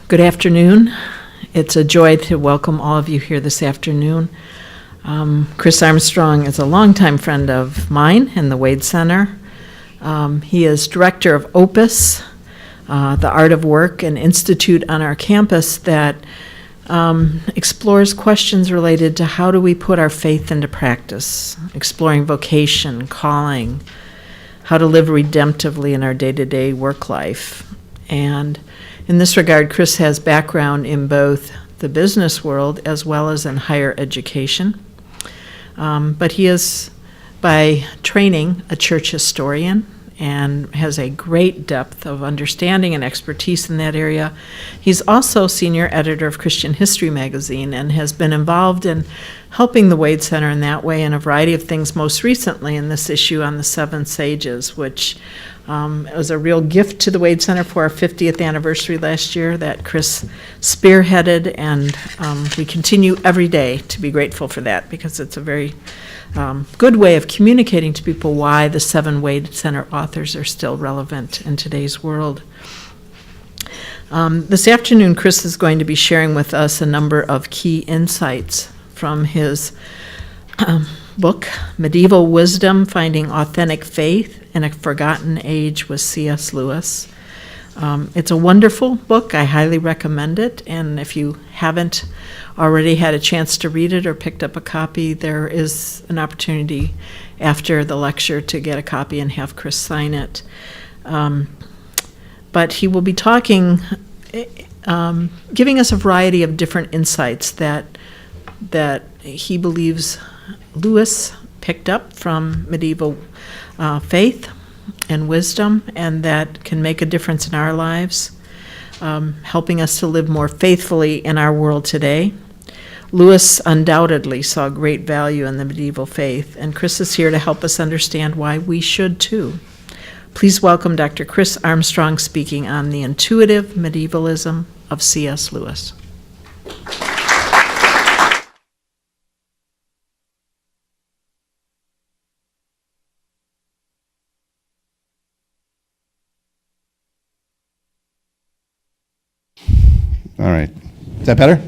Good afternoon. It's a joy to welcome all of you here this afternoon. Chris Armstrong is a longtime friend of mine in the Wade Center. He is director of Opus, the Art of Work, an institute on our campus that explores questions related to how do we put our faith into practice, exploring vocation, calling, how to live redemptively in our day-to-day work life. And in this regard, Chris has background in both the business world as well as in higher education. But he is, by training, a church historian and has a great depth of understanding and expertise in that area. He's also senior editor of Christian History magazine and has been involved in helping the Wade Center in that way in a variety of things, most recently in this issue on the Seven Sages, which was a real gift to the Wade Center for our 50th anniversary last year that Chris spearheaded, and we continue every day to be grateful for that because it's a very good way of communicating to people why the 7 Wade Center authors are still relevant in today's world. This afternoon, Chris is going to be sharing with us a number of key insights from his book, Medieval Wisdom, Finding Authentic Faith in a Forgotten Age with C.S. Lewis. It's a wonderful book. I highly recommend it. And if you haven't already had a chance to read it or picked up a copy, there is an opportunity after the lecture to get a copy and have Chris sign it. But he will be talking, giving us a variety of different insights that he believes Lewis picked up from medieval faith and wisdom, and that can make a difference in our lives, helping us to live more faithfully in our world today. Lewis undoubtedly saw great value in the medieval faith, and Chris is here to help us understand why we should too. Please welcome Dr. Chris Armstrong speaking on the intuitive medievalism of C.S. Lewis. All right. Is that better?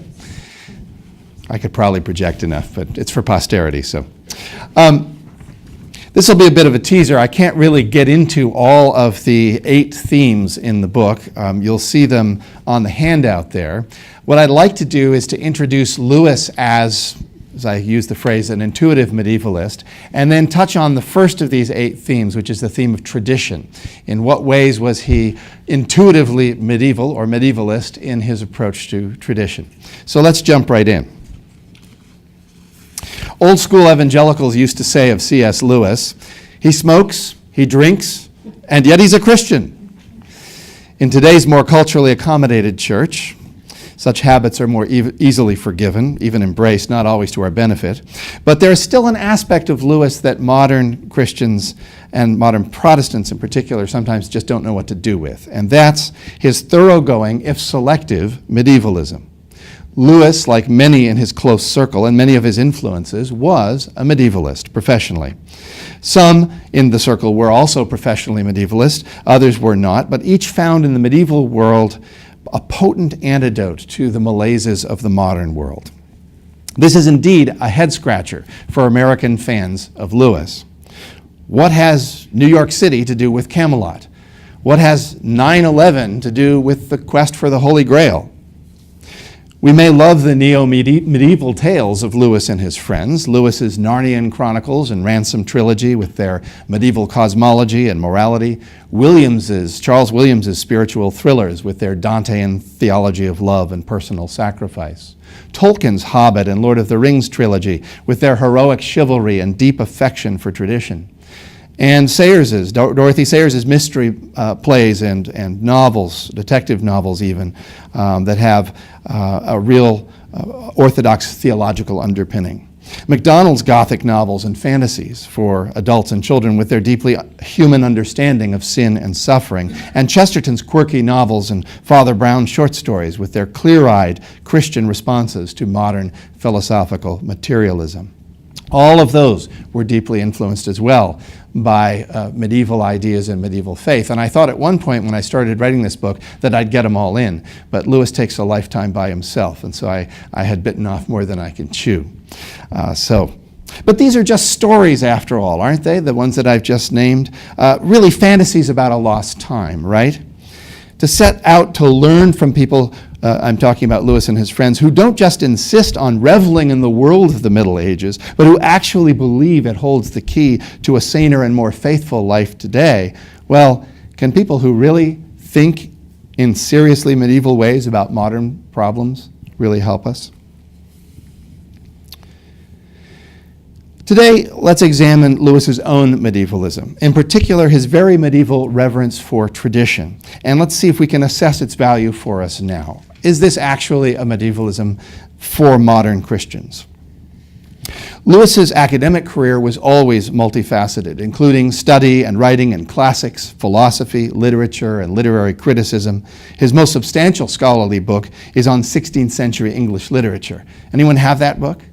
I could probably project enough, but it's for posterity, so. This will be a bit of a teaser. I can't really get into all of the 8 themes in the book. You'll see them on the handout there. What I'd like to do is to introduce Lewis as I use the phrase, an intuitive medievalist, and then touch on the first of these 8 themes, which is the theme of tradition. In what ways was he intuitively medieval or medievalist in his approach to tradition? So let's jump right in. Old school evangelicals used to say of C.S. Lewis, he smokes, he drinks, and yet he's a Christian. In today's more culturally accommodated church, such habits are more easily forgiven, even embraced, not always to our benefit. But there is still an aspect of Lewis that modern Christians and modern Protestants in particular sometimes just don't know what to do with, and that's his thoroughgoing, if selective, medievalism. Lewis, like many in his close circle and many of his influences, was a medievalist professionally. Some in the circle were also professionally medievalist, others were not, but each found in the medieval world a potent antidote to the malaises of the modern world. This is indeed a head-scratcher for American fans of Lewis. What has New York City to do with Camelot? What has 9/11 to do with the quest for the Holy Grail? We may love the neo-medieval tales of Lewis and his friends, Lewis's Narnian Chronicles and Ransom trilogy with their medieval cosmology and morality, Charles Williams's spiritual thrillers with their Dantean theology of love and personal sacrifice, Tolkien's Hobbit and Lord of the Rings trilogy with their heroic chivalry and deep affection for tradition, and Dorothy Sayers's mystery plays and novels, detective novels even, that have a real orthodox theological underpinning. MacDonald's Gothic novels and fantasies for adults and children with their deeply human understanding of sin and suffering, and Chesterton's quirky novels and Father Brown's short stories with their clear-eyed Christian responses to modern philosophical materialism. All of those were deeply influenced as well by medieval ideas and medieval faith. And I thought at one point when I started writing this book that I'd get them all in, but Lewis takes a lifetime by himself, and so I had bitten off more than I can chew. But these are just stories after all, aren't they? The ones that I've just named. Really fantasies about a lost time, right? To set out to learn from people, I'm talking about Lewis and his friends, who don't just insist on reveling in the world of the Middle Ages, but who actually believe it holds the key to a saner and more faithful life today. Well, can people who really think in seriously medieval ways about modern problems really help us? Today, let's examine Lewis's own medievalism, in particular his very medieval reverence for tradition, and let's see if we can assess its value for us now. Is this actually a medievalism for modern Christians? Lewis's academic career was always multifaceted, including study and writing in classics, philosophy, literature, and literary criticism. His most substantial scholarly book is on 16th century English literature. Anyone have that book?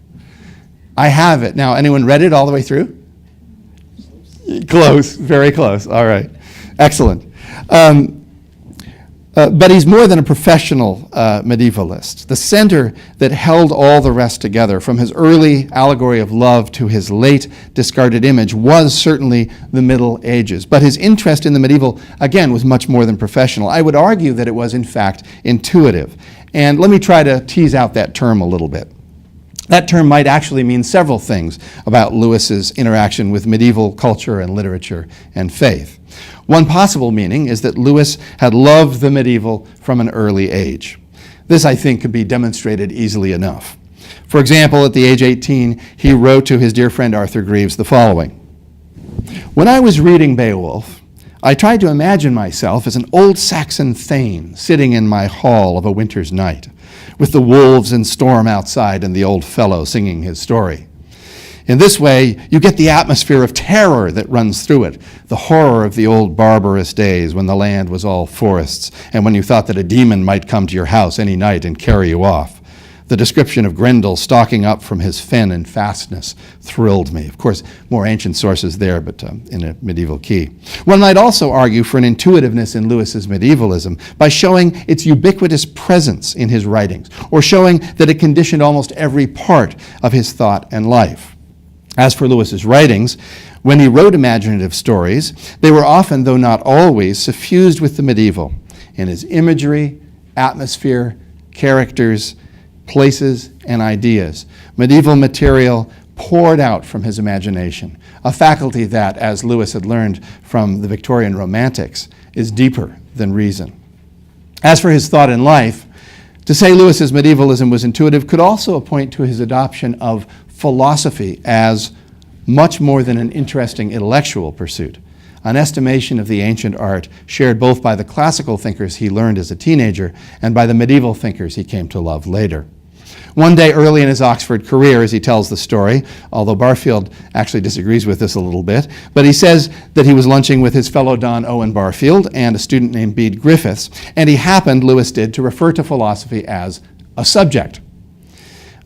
I have it. Now, anyone read it all the way through? Close, very close. All right, excellent. But he's more than a professional medievalist. The center that held all the rest together, from his early allegory of love to his late discarded image, was certainly the Middle Ages. But his interest in the medieval, again, was much more than professional. I would argue that it was, in fact, intuitive. And let me try to tease out that term a little bit. That term might actually mean several things about Lewis's interaction with medieval culture and literature and faith. One possible meaning is that Lewis had loved the medieval from an early age. This, I think, could be demonstrated easily enough. For example, at the age 18, he wrote to his dear friend Arthur Greeves the following: "When I was reading Beowulf, I tried to imagine myself as an old Saxon thane sitting in my hall of a winter's night, with the wolves and storm outside and the old fellow singing his story. In this way, you get the atmosphere of terror that runs through it, the horror of the old barbarous days when the land was all forests and when you thought that a demon might come to your house any night and carry you off. The description of Grendel stalking up from his fen and fastness thrilled me." Of course, more ancient sources there, but in a medieval key. One might also argue for an intuitiveness in Lewis's medievalism by showing its ubiquitous presence in his writings, or showing that it conditioned almost every part of his thought and life. As for Lewis's writings, when he wrote imaginative stories, they were often, though not always, suffused with the medieval in his imagery, atmosphere, characters, places, and ideas. Medieval material poured out from his imagination, a faculty that, as Lewis had learned from the Victorian Romantics, is deeper than reason. As for his thought in life, to say Lewis's medievalism was intuitive could also point to his adoption of philosophy as much more than an interesting intellectual pursuit, an estimation of the ancient art shared both by the classical thinkers he learned as a teenager and by the medieval thinkers he came to love later. One day early in his Oxford career, as he tells the story, although Barfield actually disagrees with this a little bit, but he says that he was lunching with his fellow Don Owen Barfield and a student named Bede Griffiths, and he happened, Lewis did, to refer to philosophy as a subject.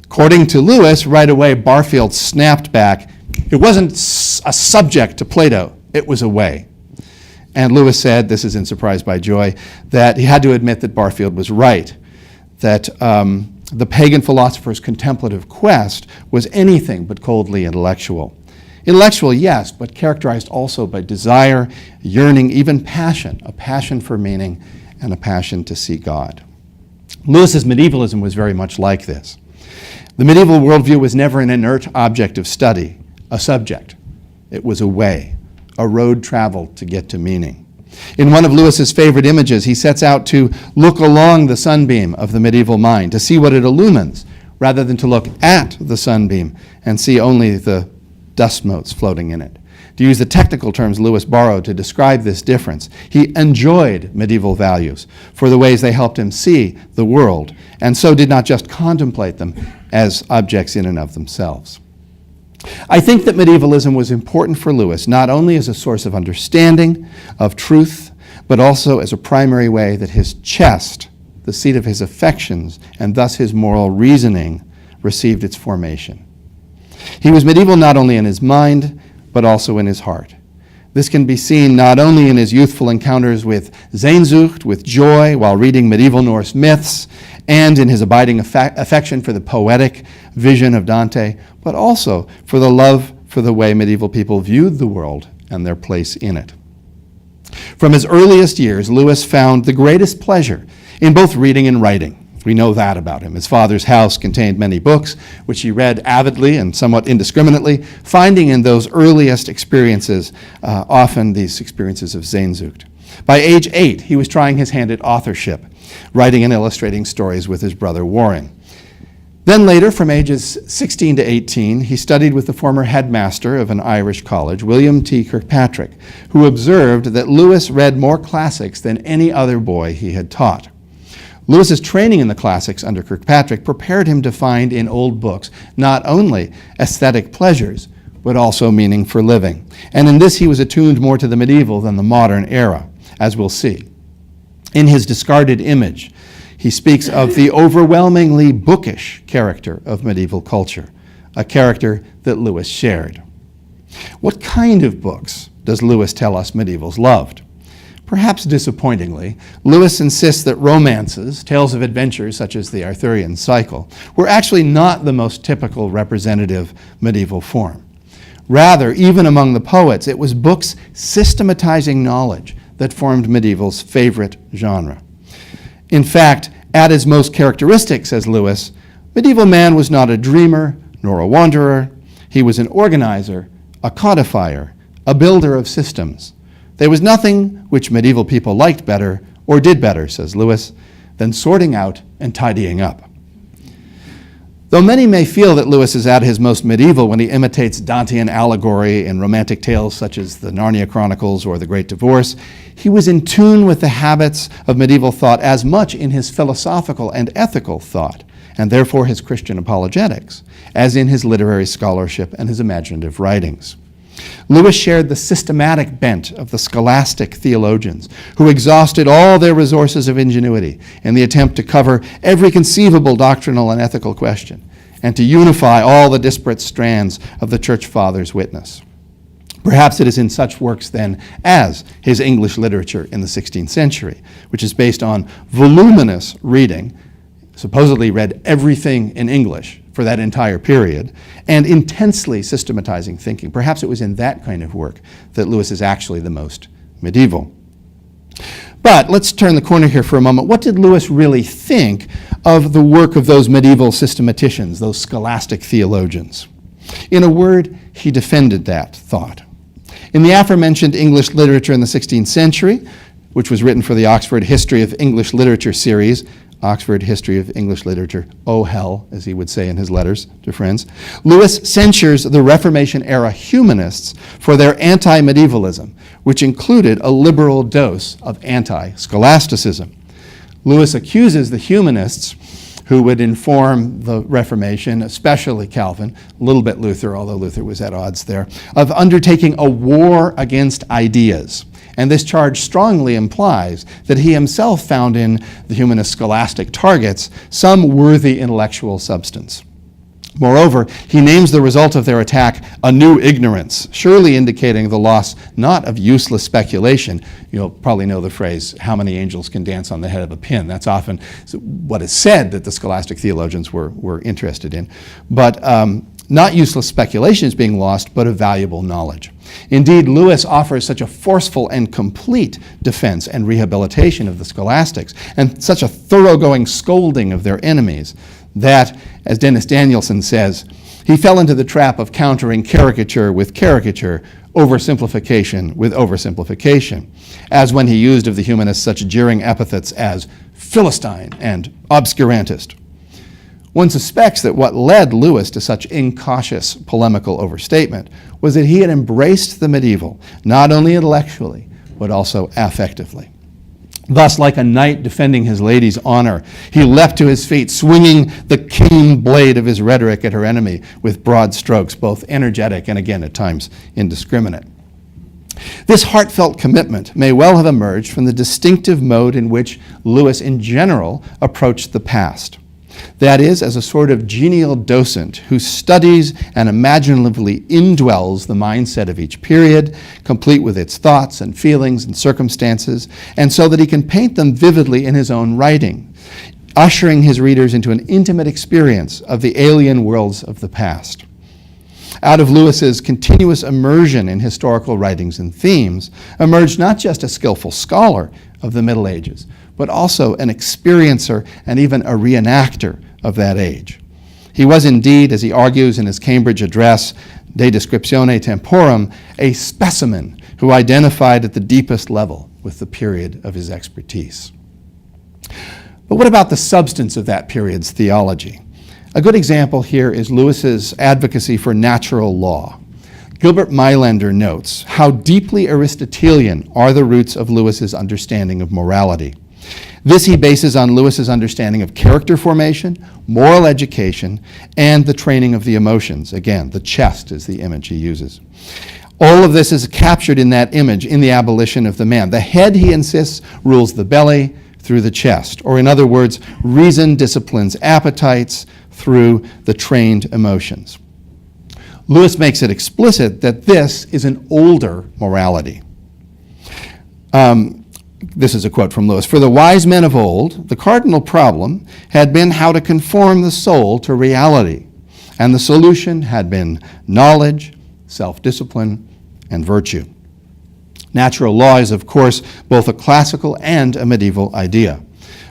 According to Lewis, right away Barfield snapped back, "It wasn't a subject to Plato, it was a way." And Lewis said, this is in Surprised by Joy, that he had to admit that Barfield was right, that the pagan philosopher's contemplative quest was anything but coldly intellectual. Intellectual, yes, but characterized also by desire, yearning, even passion, a passion for meaning and a passion to see God. Lewis's medievalism was very much like this. The medieval worldview was never an inert object of study, a subject. It was a way, a road traveled to get to meaning. In one of Lewis's favorite images, he sets out to look along the sunbeam of the medieval mind, to see what it illumines, rather than to look at the sunbeam and see only the dust motes floating in it. To use the technical terms Lewis borrowed to describe this difference, he enjoyed medieval values for the ways they helped him see the world, and so did not just contemplate them as objects in and of themselves. I think that medievalism was important for Lewis, not only as a source of understanding, of truth, but also as a primary way that his chest, the seat of his affections, and thus his moral reasoning, received its formation. He was medieval not only in his mind, but also in his heart. This can be seen not only in his youthful encounters with Sehnsucht, with joy, while reading medieval Norse myths, and in his abiding affection for the poetic vision of Dante, but also for the love for the way medieval people viewed the world and their place in it. From his earliest years, Lewis found the greatest pleasure in both reading and writing. We know that about him. His father's house contained many books, which he read avidly and somewhat indiscriminately, finding in those earliest experiences often these experiences of Sehnsucht. By age 8, he was trying his hand at authorship, writing and illustrating stories with his brother Warren. Then later, from ages 16 to 18, he studied with the former headmaster of an Irish college, William T. Kirkpatrick, who observed that Lewis read more classics than any other boy he had taught. Lewis's training in the classics under Kirkpatrick prepared him to find in old books not only aesthetic pleasures, but also meaning for living. And in this he was attuned more to the medieval than the modern era, as we'll see. In his Discarded Image, he speaks of the overwhelmingly bookish character of medieval culture, a character that Lewis shared. What kind of books does Lewis tell us medievals loved? Perhaps disappointingly, Lewis insists that romances, tales of adventures such as the Arthurian cycle, were actually not the most typical representative medieval form. Rather, even among the poets, it was books systematizing knowledge that formed medieval's favorite genre. In fact, at his most characteristic, says Lewis, medieval man was not a dreamer nor a wanderer. He was an organizer, a codifier, a builder of systems. There was nothing which medieval people liked better, or did better, says Lewis, than sorting out and tidying up. Though many may feel that Lewis is at his most medieval when he imitates Dantean allegory in romantic tales such as the Narnia Chronicles or The Great Divorce, he was in tune with the habits of medieval thought as much in his philosophical and ethical thought, and therefore his Christian apologetics, as in his literary scholarship and his imaginative writings. Lewis shared the systematic bent of the scholastic theologians who exhausted all their resources of ingenuity in the attempt to cover every conceivable doctrinal and ethical question and to unify all the disparate strands of the Church Fathers' witness. Perhaps it is in such works, then, as his English literature in the 16th century, which is based on voluminous reading, supposedly read everything in English for that entire period, and intensely systematizing thinking. Perhaps it was in that kind of work that Lewis is actually the most medieval. But let's turn the corner here for a moment. What did Lewis really think of the work of those medieval systematicians, those scholastic theologians? In a word, he defended that thought. In the aforementioned English literature in the 16th century, which was written for the Oxford History of English Literature series, Oxford History of English Literature, oh hell, as he would say in his letters to friends, Lewis censures the Reformation-era humanists for their anti-medievalism, which included a liberal dose of anti-scholasticism. Lewis accuses the humanists who would inform the Reformation, especially Calvin, a little bit Luther, although Luther was at odds there, of undertaking a war against ideas. And this charge strongly implies that he himself found in the humanist scholastic targets some worthy intellectual substance. Moreover, he names the result of their attack a new ignorance, surely indicating the loss not of useless speculation. You'll probably know the phrase, how many angels can dance on the head of a pin? That's often what is said that the scholastic theologians were interested in. But not useless speculation is being lost, but a valuable knowledge. Indeed, Lewis offers such a forceful and complete defense and rehabilitation of the scholastics, and such a thoroughgoing scolding of their enemies, that, as Dennis Danielson says, he fell into the trap of countering caricature with caricature, oversimplification with oversimplification, as when he used of the humanists such jeering epithets as Philistine and obscurantist. One suspects that what led Lewis to such incautious polemical overstatement was that he had embraced the medieval, not only intellectually, but also affectively. Thus, like a knight defending his lady's honor, he leapt to his feet, swinging the keen blade of his rhetoric at her enemy with broad strokes, both energetic and, again, at times, indiscriminate. This heartfelt commitment may well have emerged from the distinctive mode in which Lewis, in general, approached the past. That is, as a sort of genial docent who studies and imaginatively indwells the mindset of each period, complete with its thoughts and feelings and circumstances, and so that he can paint them vividly in his own writing, ushering his readers into an intimate experience of the alien worlds of the past. Out of Lewis's continuous immersion in historical writings and themes emerged not just a skillful scholar of the Middle Ages, but also an experiencer and even a reenactor of that age. He was indeed, as he argues in his Cambridge address, De Descriptione Temporum, a specimen who identified at the deepest level with the period of his expertise. But what about the substance of that period's theology? A good example here is Lewis's advocacy for natural law. Gilbert Mailander notes how deeply Aristotelian are the roots of Lewis's understanding of morality. This he bases on Lewis's understanding of character formation, moral education, and the training of the emotions. Again, the chest is the image he uses. All of this is captured in that image in the abolition of the man. The head, he insists, rules the belly through the chest. Or in other words, reason disciplines appetites through the trained emotions. Lewis makes it explicit that this is an older morality. This is a quote from Lewis. For the wise men of old, the cardinal problem had been how to conform the soul to reality, and the solution had been knowledge, self-discipline, and virtue. Natural law is, of course, both a classical and a medieval idea.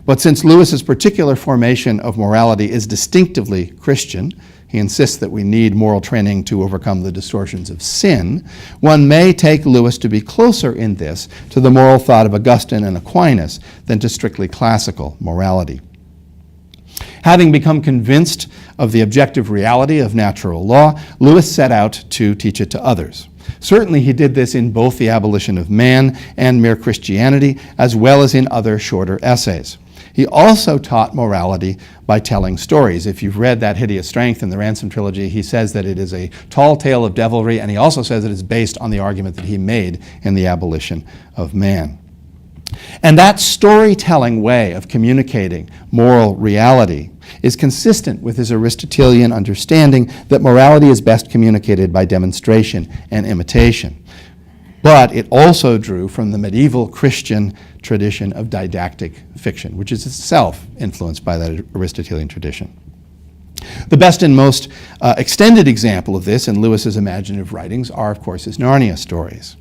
But since Lewis's particular formation of morality is distinctively Christian, he insists that we need moral training to overcome the distortions of sin, one may take Lewis to be closer in this to the moral thought of Augustine and Aquinas than to strictly classical morality. Having become convinced of the objective reality of natural law, Lewis set out to teach it to others. Certainly he did this in both The Abolition of Man and Mere Christianity, as well as in other shorter essays. He also taught morality by telling stories. If you've read That Hideous Strength in the Ransom trilogy, he says that it is a tall tale of devilry, and he also says it is based on the argument that he made in The Abolition of Man. And that storytelling way of communicating moral reality is consistent with his Aristotelian understanding that morality is best communicated by demonstration and imitation. But it also drew from the medieval Christian tradition of didactic fiction, which is itself influenced by that Aristotelian tradition. The best and most extended example of this in Lewis's imaginative writings are, of course, his Narnia stories.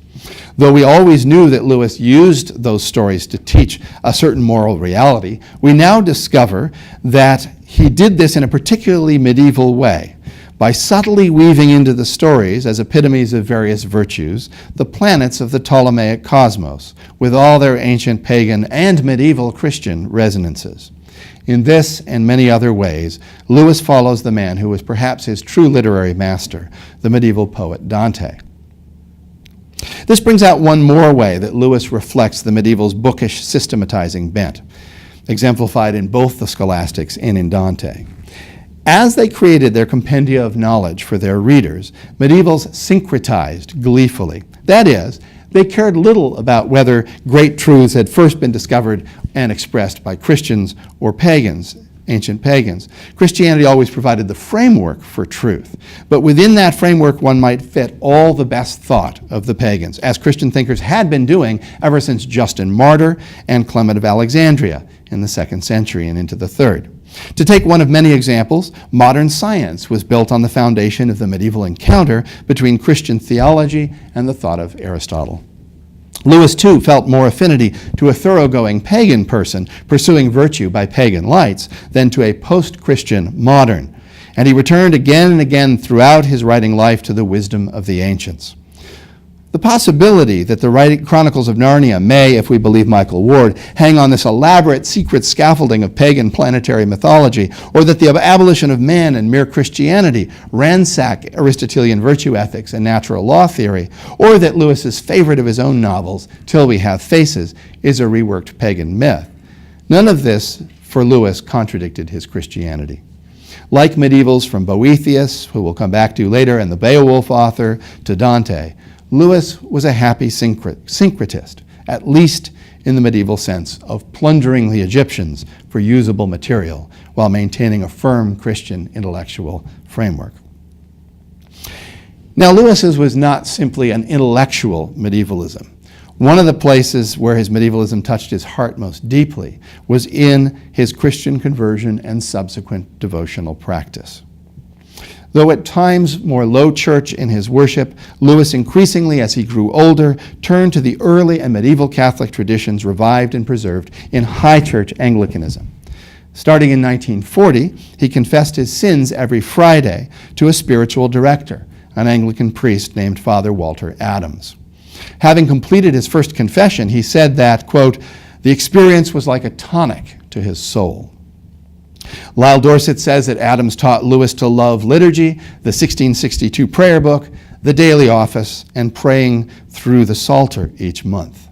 Though we always knew that Lewis used those stories to teach a certain moral reality, we now discover that he did this in a particularly medieval way, by subtly weaving into the stories, as epitomes of various virtues, the planets of the Ptolemaic cosmos, with all their ancient pagan and medieval Christian resonances. In this and many other ways, Lewis follows the man who was perhaps his true literary master, the medieval poet Dante. This brings out one more way that Lewis reflects the medieval's bookish systematizing bent, exemplified in both the scholastics and in Dante. As they created their compendia of knowledge for their readers, medievals syncretized gleefully. That is, they cared little about whether great truths had first been discovered and expressed by Christians or pagans, ancient pagans. Christianity always provided the framework for truth, but within that framework one might fit all the best thought of the pagans, as Christian thinkers had been doing ever since Justin Martyr and Clement of Alexandria in the 2nd century and into the 3rd. To take one of many examples, modern science was built on the foundation of the medieval encounter between Christian theology and the thought of Aristotle. Lewis, too, felt more affinity to a thoroughgoing pagan person pursuing virtue by pagan lights than to a post-Christian modern, and he returned again and again throughout his writing life to the wisdom of the ancients. The possibility that the Chronicles of Narnia may, if we believe Michael Ward, hang on this elaborate secret scaffolding of pagan planetary mythology, or that the Abolition of Man and Mere Christianity ransack Aristotelian virtue ethics and natural law theory, or that Lewis's favorite of his own novels, Till We Have Faces, is a reworked pagan myth. None of this, for Lewis, contradicted his Christianity. Like medievals from Boethius, who we'll come back to later, and the Beowulf author, to Dante, Lewis was a happy syncretist, at least in the medieval sense of plundering the Egyptians for usable material while maintaining a firm Christian intellectual framework. Now, Lewis's was not simply an intellectual medievalism. One of the places where his medievalism touched his heart most deeply was in his Christian conversion and subsequent devotional practice. Though at times more low church in his worship, Lewis increasingly, as he grew older, turned to the early and medieval Catholic traditions revived and preserved in high church Anglicanism. Starting in 1940, he confessed his sins every Friday to a spiritual director, an Anglican priest named Father Walter Adams. Having completed his first confession, he said that, quote, "the experience was like a tonic to his soul." Lyle Dorset says that Adams taught Lewis to love liturgy, the 1662 prayer book, the daily office, and praying through the Psalter each month.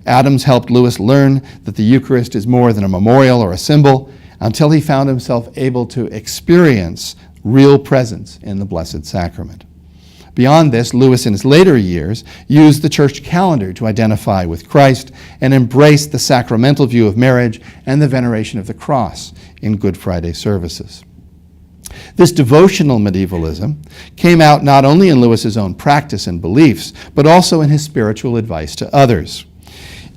Adams helped Lewis learn that the Eucharist is more than a memorial or a symbol until he found himself able to experience real presence in the Blessed Sacrament. Beyond this, Lewis in his later years used the church calendar to identify with Christ and embraced the sacramental view of marriage and the veneration of the cross in Good Friday services. This devotional medievalism came out not only in Lewis's own practice and beliefs, but also in his spiritual advice to others.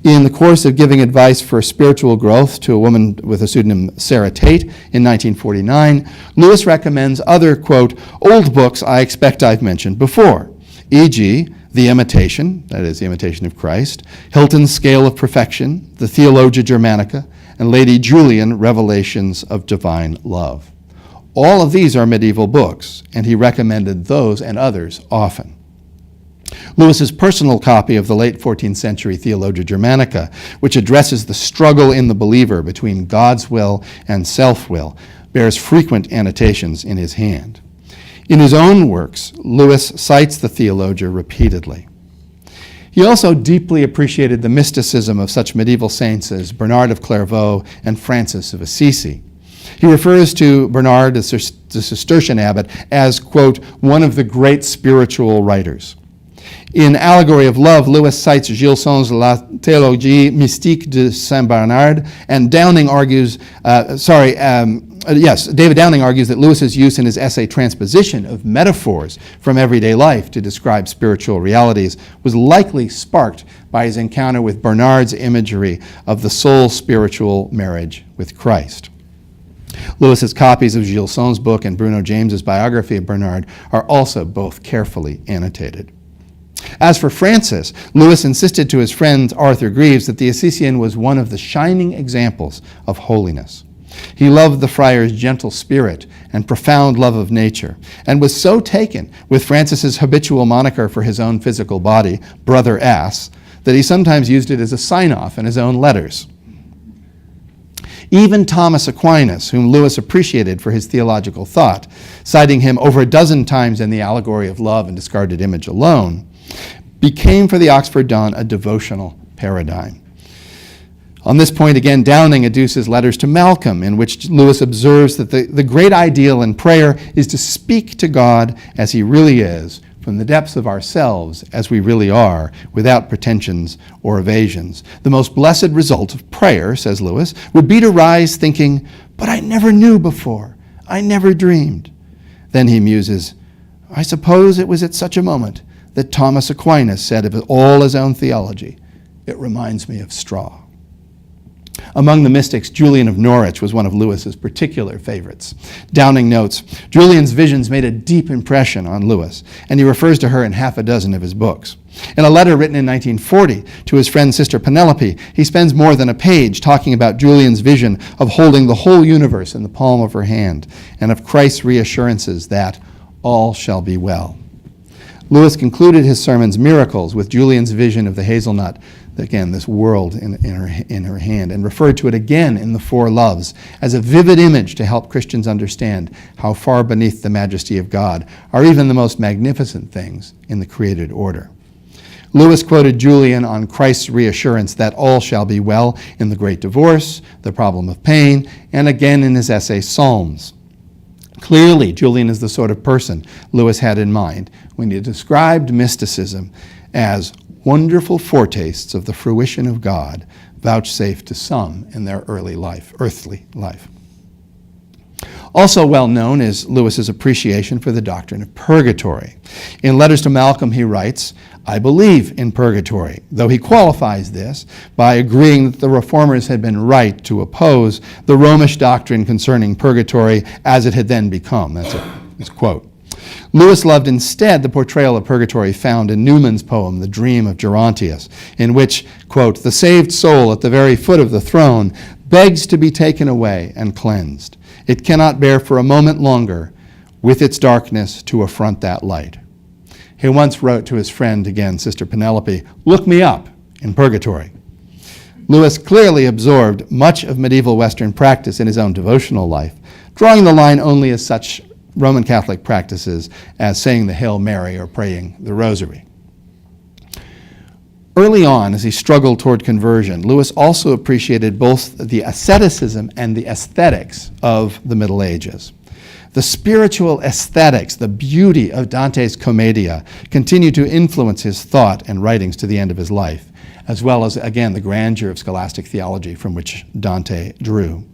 In the course of giving advice for spiritual growth to a woman with the pseudonym Sarah Tate in 1949, Lewis recommends other, quote, old books I expect I've mentioned before, e.g., The Imitation, that is, The Imitation of Christ, Hilton's Scale of Perfection, the Theologia Germanica, and Lady Julian, Revelations of Divine Love. All of these are medieval books, and he recommended those and others often. Lewis's personal copy of the late 14th century Theologia Germanica, which addresses the struggle in the believer between God's will and self-will, bears frequent annotations in his hand. In his own works, Lewis cites the Theologia repeatedly. He also deeply appreciated the mysticism of such medieval saints as Bernard of Clairvaux and Francis of Assisi. He refers to Bernard, the Cistercian abbot, as, quote, one of the great spiritual writers. In Allegory of Love, Lewis cites Gilson's La Théologie Mystique de Saint Bernard, and David Downing argues that Lewis's use in his essay Transposition of metaphors from everyday life to describe spiritual realities was likely sparked by his encounter with Bernard's imagery of the soul's spiritual marriage with Christ. Lewis's copies of Gilson's book and Bruno James's biography of Bernard are also both carefully annotated. As for Francis, Lewis insisted to his friend Arthur Greaves that the Assisian was one of the shining examples of holiness. He loved the friar's gentle spirit and profound love of nature, and was so taken with Francis's habitual moniker for his own physical body, Brother Ass, that he sometimes used it as a sign-off in his own letters. Even Thomas Aquinas, whom Lewis appreciated for his theological thought, citing him over a dozen times in the Allegory of Love and Discarded Image alone, became for the Oxford Don a devotional paradigm. On this point, again, Downing adduces letters to Malcolm, in which Lewis observes that the great ideal in prayer is to speak to God as he really is, from the depths of ourselves as we really are, without pretensions or evasions. The most blessed result of prayer, says Lewis, would be to rise thinking, but I never knew before, I never dreamed. Then he muses, I suppose it was at such a moment that Thomas Aquinas said of all his own theology, it reminds me of straw. Among the mystics, Julian of Norwich was one of Lewis's particular favorites. Downing notes, Julian's visions made a deep impression on Lewis, and he refers to her in half a dozen of his books. In a letter written in 1940 to his friend Sister Penelope, he spends more than a page talking about Julian's vision of holding the whole universe in the palm of her hand, and of Christ's reassurances that all shall be well. Lewis concluded his sermon's miracles with Julian's vision of the hazelnut, again, this world in her hand, and referred to it again in the Four Loves as a vivid image to help Christians understand how far beneath the majesty of God are even the most magnificent things in the created order. Lewis quoted Julian on Christ's reassurance that all shall be well in the Great Divorce, the Problem of Pain, and again in his essay Psalms. Clearly, Julian is the sort of person Lewis had in mind when he described mysticism as wonderful foretastes of the fruition of God vouchsafed to some in their earthly life. Also well known is Lewis's appreciation for the doctrine of purgatory. In Letters to Malcolm, he writes, "I believe in purgatory," though he qualifies this by agreeing that the reformers had been right to oppose the Romish doctrine concerning purgatory as it had then become. That's his quote. Lewis loved instead the portrayal of purgatory found in Newman's poem, The Dream of Gerontius, in which, quote, "the saved soul at the very foot of the throne begs to be taken away and cleansed. It cannot bear for a moment longer with its darkness to affront that light." He once wrote to his friend, again, Sister Penelope, "Look me up in purgatory." Lewis clearly absorbed much of medieval Western practice in his own devotional life, drawing the line only as such Roman Catholic practices as saying the Hail Mary or praying the Rosary. Early on, as he struggled toward conversion, Lewis also appreciated both the asceticism and the aesthetics of the Middle Ages. The spiritual aesthetics, the beauty of Dante's Commedia, continued to influence his thought and writings to the end of his life, as well as, again, the grandeur of scholastic theology from which Dante drew.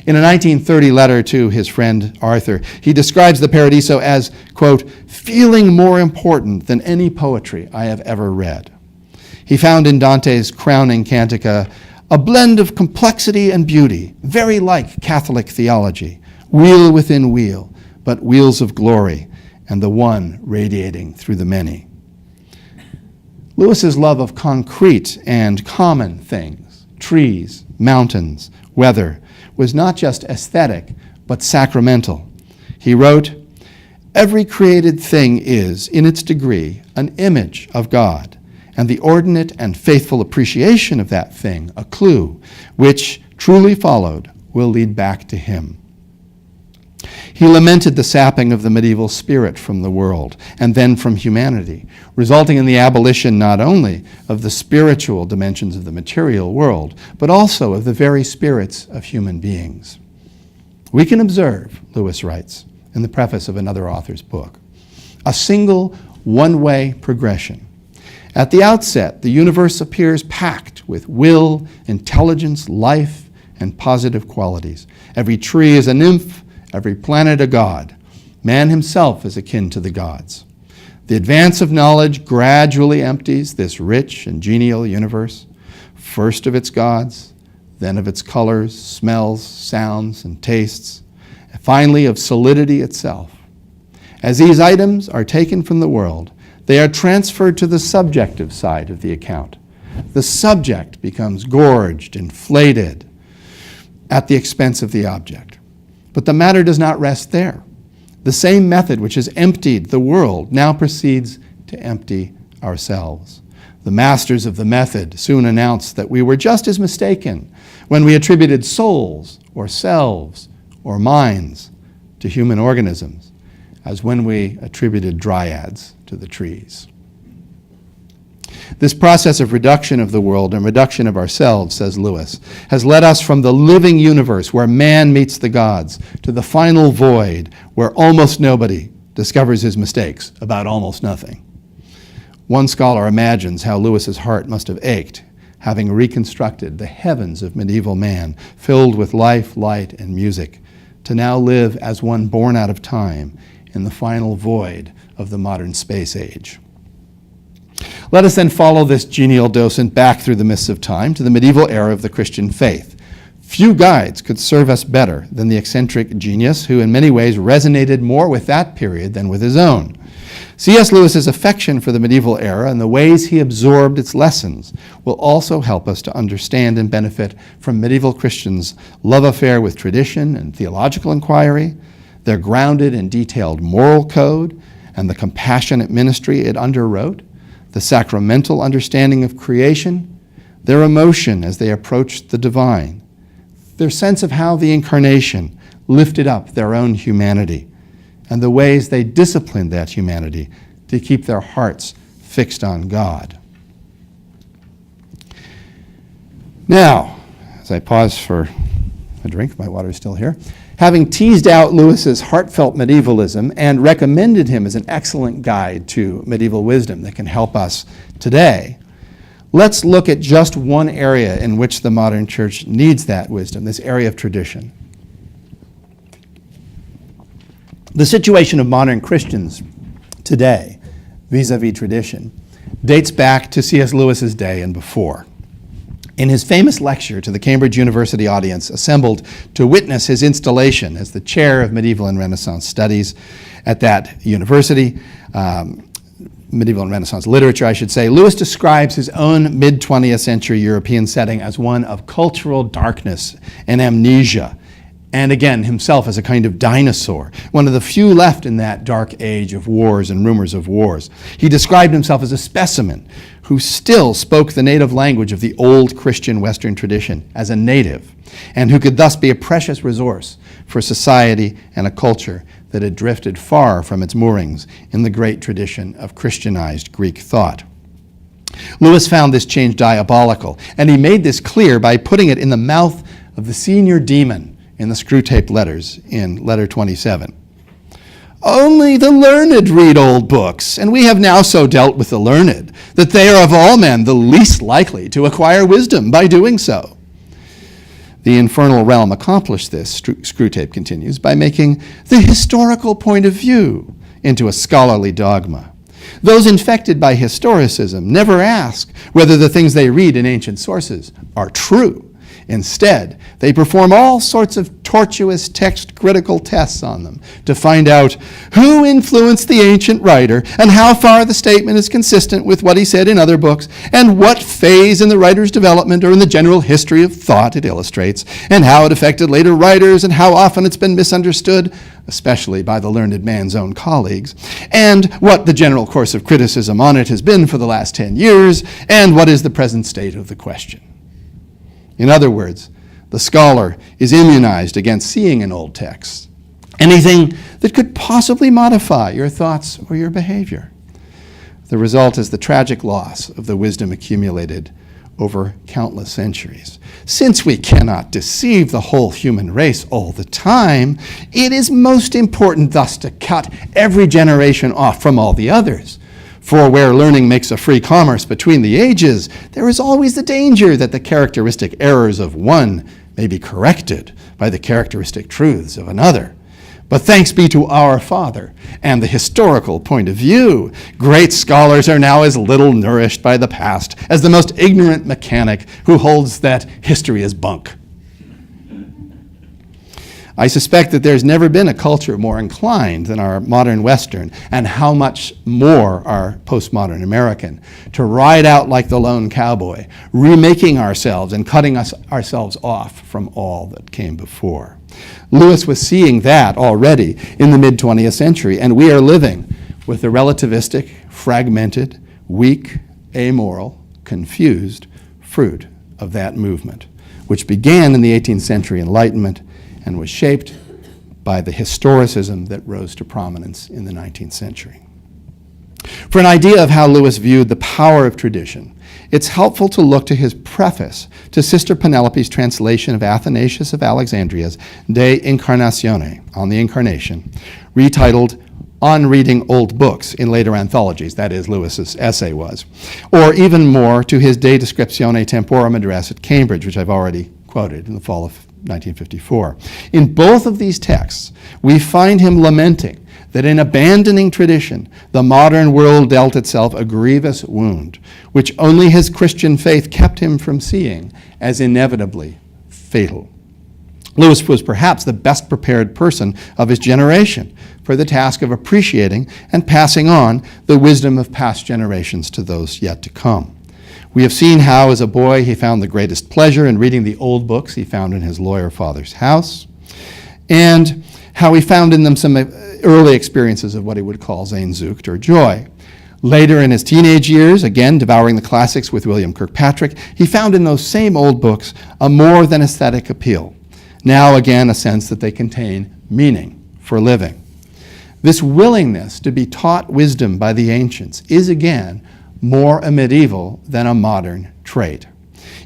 In a 1930 letter to his friend Arthur, he describes the Paradiso as, quote, "feeling more important than any poetry I have ever read." He found in Dante's crowning cantica a blend of complexity and beauty, very like Catholic theology, wheel within wheel, but wheels of glory, and the one radiating through the many. Lewis's love of concrete and common things, trees, mountains, weather, was not just aesthetic, but sacramental. He wrote, "Every created thing is, in its degree, an image of God, and the ordinate and faithful appreciation of that thing a clue, which, truly followed, will lead back to him." He lamented the sapping of the medieval spirit from the world, and then from humanity, resulting in the abolition not only of the spiritual dimensions of the material world, but also of the very spirits of human beings. We can observe, Lewis writes, in the preface of another author's book, a single one-way progression. At the outset, the universe appears packed with will, intelligence, life, and positive qualities. Every tree is a nymph, every planet a god. Man himself is akin to the gods. The advance of knowledge gradually empties this rich and genial universe, first of its gods, then of its colors, smells, sounds, and tastes, and finally of solidity itself. As these items are taken from the world, they are transferred to the subjective side of the account. The subject becomes gorged, inflated, at the expense of the object. But the matter does not rest there. The same method which has emptied the world now proceeds to empty ourselves. The masters of the method soon announced that we were just as mistaken when we attributed souls or selves or minds to human organisms as when we attributed dryads to the trees. This process of reduction of the world and reduction of ourselves, says Lewis, has led us from the living universe where man meets the gods to the final void where almost nobody discovers his mistakes about almost nothing. One scholar imagines how Lewis's heart must have ached, having reconstructed the heavens of medieval man, filled with life, light, and music, to now live as one born out of time in the final void of the modern space age. Let us then follow this genial docent back through the mists of time to the medieval era of the Christian faith. Few guides could serve us better than the eccentric genius who in many ways resonated more with that period than with his own. C.S. Lewis's affection for the medieval era and the ways he absorbed its lessons will also help us to understand and benefit from medieval Christians' love affair with tradition and theological inquiry, their grounded and detailed moral code, and the compassionate ministry it underwrote, the sacramental understanding of creation, their emotion as they approached the divine, their sense of how the incarnation lifted up their own humanity, and the ways they disciplined that humanity to keep their hearts fixed on God. Now, as I pause for a drink, my water is still here, having teased out Lewis's heartfelt medievalism and recommended him as an excellent guide to medieval wisdom that can help us today, Let's look at just one area in which the modern church needs that wisdom, this area of tradition. The situation of modern Christians today, vis-a-vis tradition, dates back to C.S. Lewis's day and before. In his famous lecture to the Cambridge University audience assembled to witness his installation as the chair of medieval and Renaissance studies at that university, medieval and Renaissance literature, I should say, Lewis describes his own mid-20th century European setting as one of cultural darkness and amnesia, and again, himself as a kind of dinosaur, one of the few left in that dark age of wars and rumors of wars. He described himself as a specimen who still spoke the native language of the old Christian Western tradition as a native, and who could thus be a precious resource for society and a culture that had drifted far from its moorings in the great tradition of Christianized Greek thought. Lewis found this change diabolical, and he made this clear by putting it in the mouth of the senior demon in the screw-tape letters in letter 27. Only the learned read old books, and we have now so dealt with the learned that they are of all men the least likely to acquire wisdom by doing so. The infernal realm accomplished this, Screwtape continues, by making the historical point of view into a scholarly dogma. Those infected by historicism never ask whether the things they read in ancient sources are true. Instead, they perform all sorts of tortuous text-critical tests on them to find out who influenced the ancient writer and how far the statement is consistent with what he said in other books and what phase in the writer's development or in the general history of thought it illustrates and how it affected later writers and how often it's been misunderstood, especially by the learned man's own colleagues, and what the general course of criticism on it has been for the last 10 years and what is the present state of the question. In other words, the scholar is immunized against seeing in old texts anything that could possibly modify your thoughts or your behavior. The result is the tragic loss of the wisdom accumulated over countless centuries. Since we cannot deceive the whole human race all the time, it is most important thus to cut every generation off from all the others. For where learning makes a free commerce between the ages, there is always the danger that the characteristic errors of one may be corrected by the characteristic truths of another. But thanks be to our Father and the historical point of view, great scholars are now as little nourished by the past as the most ignorant mechanic who holds that history is bunk. I suspect that there's never been a culture more inclined than our modern Western, and how much more our postmodern American, to ride out like the lone cowboy, remaking ourselves and cutting ourselves off from all that came before. Lewis was seeing that already in the mid-20th century, and we are living with the relativistic, fragmented, weak, amoral, confused fruit of that movement, which began in the 18th century Enlightenment and was shaped by the historicism that rose to prominence in the 19th century. For an idea of how Lewis viewed the power of tradition, it's helpful to look to his preface to Sister Penelope's translation of Athanasius of Alexandria's De Incarnatione, on the Incarnation, retitled On Reading Old Books in later anthologies, that is, Lewis's essay was, or even more to his De Descriptione Temporum address at Cambridge, which I've already quoted in the fall of 1954. In both of these texts, we find him lamenting that in abandoning tradition, the modern world dealt itself a grievous wound, which only his Christian faith kept him from seeing as inevitably fatal. Lewis was perhaps the best prepared person of his generation for the task of appreciating and passing on the wisdom of past generations to those yet to come. We have seen how, as a boy, he found the greatest pleasure in reading the old books he found in his lawyer father's house, and how he found in them some early experiences of what he would call Sehnsucht, or joy. Later in his teenage years, again devouring the classics with William Kirkpatrick, he found in those same old books a more than aesthetic appeal. Now again, a sense that they contain meaning for living. This willingness to be taught wisdom by the ancients is again more a medieval than a modern trait.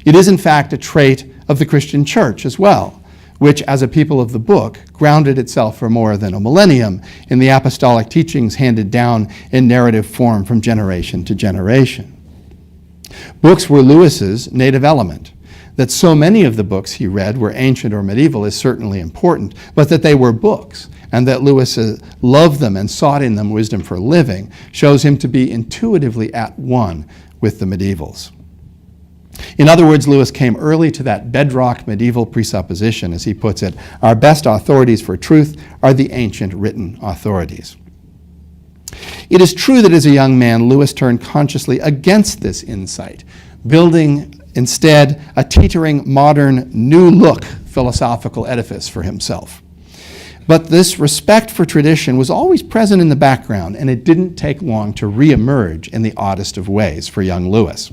It is in fact a trait of the Christian church as well, which as a people of the book grounded itself for more than a millennium in the apostolic teachings handed down in narrative form from generation to generation. Books were Lewis's native element. That so many of the books he read were ancient or medieval is certainly important, but that they were books, and that Lewis loved them and sought in them wisdom for living, shows him to be intuitively at one with the medievals. In other words, Lewis came early to that bedrock medieval presupposition, as he puts it: our best authorities for truth are the ancient written authorities. It is true that as a young man, Lewis turned consciously against this insight, building instead a teetering, modern, new-look philosophical edifice for himself. But this respect for tradition was always present in the background, and it didn't take long to re-emerge in the oddest of ways for young Lewis.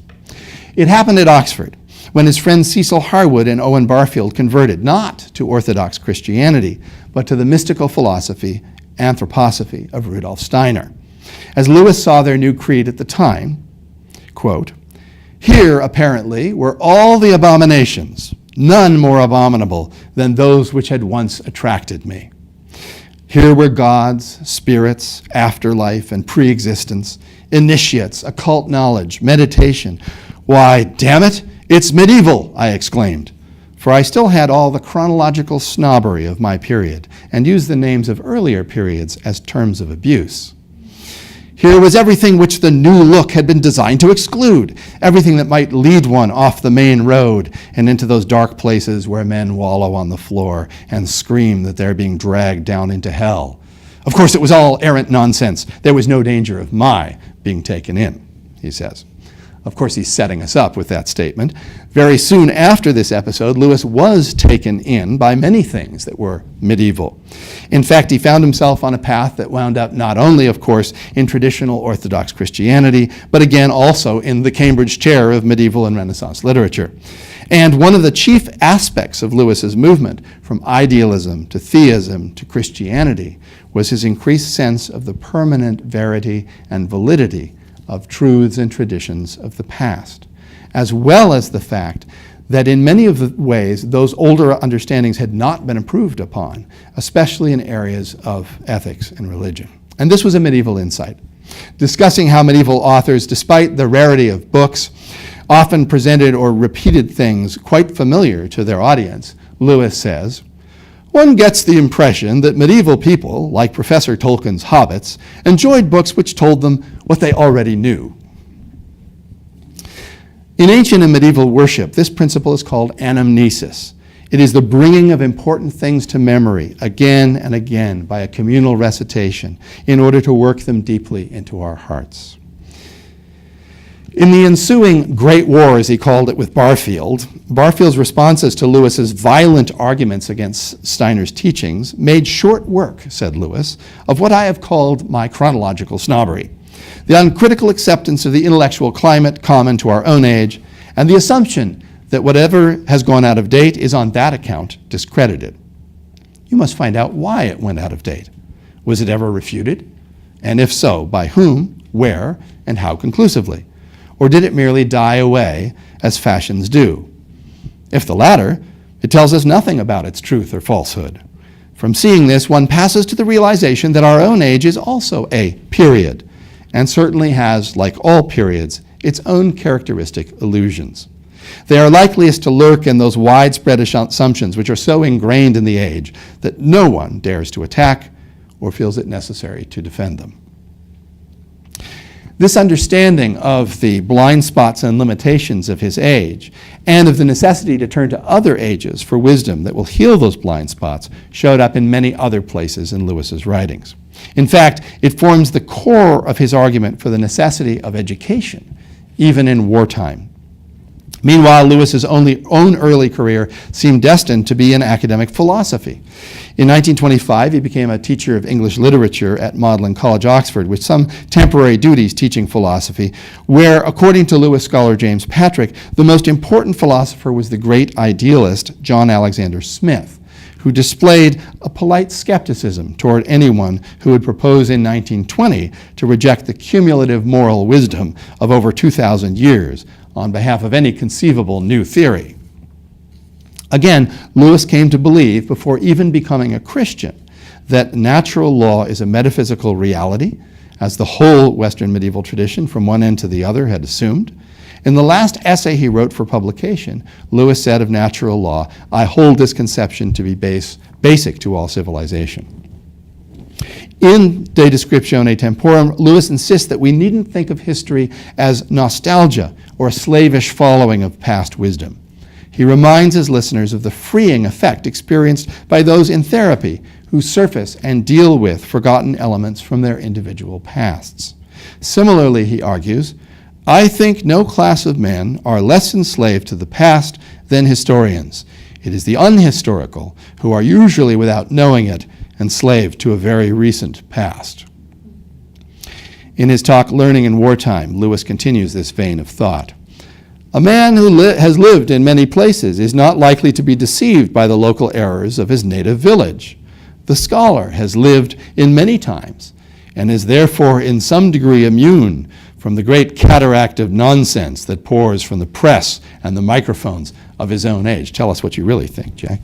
It happened at Oxford, when his friends Cecil Harwood and Owen Barfield converted not to Orthodox Christianity, but to the mystical philosophy, anthroposophy of Rudolf Steiner. As Lewis saw their new creed at the time, quote, "Here, apparently, were all the abominations, none more abominable than those which had once attracted me. Here were gods, spirits, afterlife, and pre-existence, initiates, occult knowledge, meditation. Why, damn it, it's medieval," I exclaimed, for I still had all the chronological snobbery of my period and used the names of earlier periods as terms of abuse. Here was everything which the new look had been designed to exclude, everything that might lead one off the main road and into those dark places where men wallow on the floor and scream that they're being dragged down into hell. Of course, it was all errant nonsense. There was no danger of my being taken in, he says. Of course, he's setting us up with that statement. Very soon after this episode, Lewis was taken in by many things that were medieval. In fact, he found himself on a path that wound up not only, of course, in traditional Orthodox Christianity, but again also in the Cambridge Chair of Medieval and Renaissance Literature. And one of the chief aspects of Lewis's movement, from idealism to theism to Christianity, was his increased sense of the permanent verity and validity of truths and traditions of the past, as well as the fact that in many of the ways those older understandings had not been improved upon, especially in areas of ethics and religion. And this was a medieval insight. Discussing how medieval authors, despite the rarity of books, often presented or repeated things quite familiar to their audience, Lewis says, "One gets the impression that medieval people, like Professor Tolkien's hobbits, enjoyed books which told them what they already knew." In ancient and medieval worship, this principle is called anamnesis. It is the bringing of important things to memory again and again by a communal recitation in order to work them deeply into our hearts. In the ensuing Great War, as he called it with Barfield, Barfield's responses to Lewis's violent arguments against Steiner's teachings made short work, said Lewis, of what I have called my chronological snobbery, the uncritical acceptance of the intellectual climate common to our own age, and the assumption that whatever has gone out of date is on that account discredited. You must find out why it went out of date. Was it ever refuted? And if so, by whom, where, and how conclusively? Or did it merely die away as fashions do? If the latter, it tells us nothing about its truth or falsehood. From seeing this, one passes to the realization that our own age is also a period, and certainly has, like all periods, its own characteristic illusions. They are likeliest to lurk in those widespread assumptions which are so ingrained in the age that no one dares to attack or feels it necessary to defend them. This understanding of the blind spots and limitations of his age, and of the necessity to turn to other ages for wisdom that will heal those blind spots, showed up in many other places in Lewis's writings. In fact, it forms the core of his argument for the necessity of education, even in wartime. Meanwhile, Lewis's own early career seemed destined to be in academic philosophy. In 1925, he became a teacher of English literature at Magdalen College, Oxford, with some temporary duties teaching philosophy, where, according to Lewis scholar James Patrick, the most important philosopher was the great idealist John Alexander Smith, who displayed a polite skepticism toward anyone who would propose in 1920 to reject the cumulative moral wisdom of over 2,000 years on behalf of any conceivable new theory. Again, Lewis came to believe, before even becoming a Christian, that natural law is a metaphysical reality, as the whole Western medieval tradition from one end to the other had assumed, In the last essay he wrote for publication, Lewis said of natural law, "I hold this conception to be basic to all civilization." In De Descriptione Temporum, Lewis insists that we needn't think of history as nostalgia or a slavish following of past wisdom. He reminds his listeners of the freeing effect experienced by those in therapy who surface and deal with forgotten elements from their individual pasts. Similarly, he argues, "I think no class of men are less enslaved to the past than historians. It is the unhistorical who are usually, without knowing it, enslaved to a very recent past." In his talk, Learning in Wartime, Lewis continues this vein of thought. "A man who has lived in many places is not likely to be deceived by the local errors of his native village. The scholar has lived in many times and is therefore in some degree immune from the great cataract of nonsense that pours from the press and the microphones of his own age." Tell us what you really think, Jack.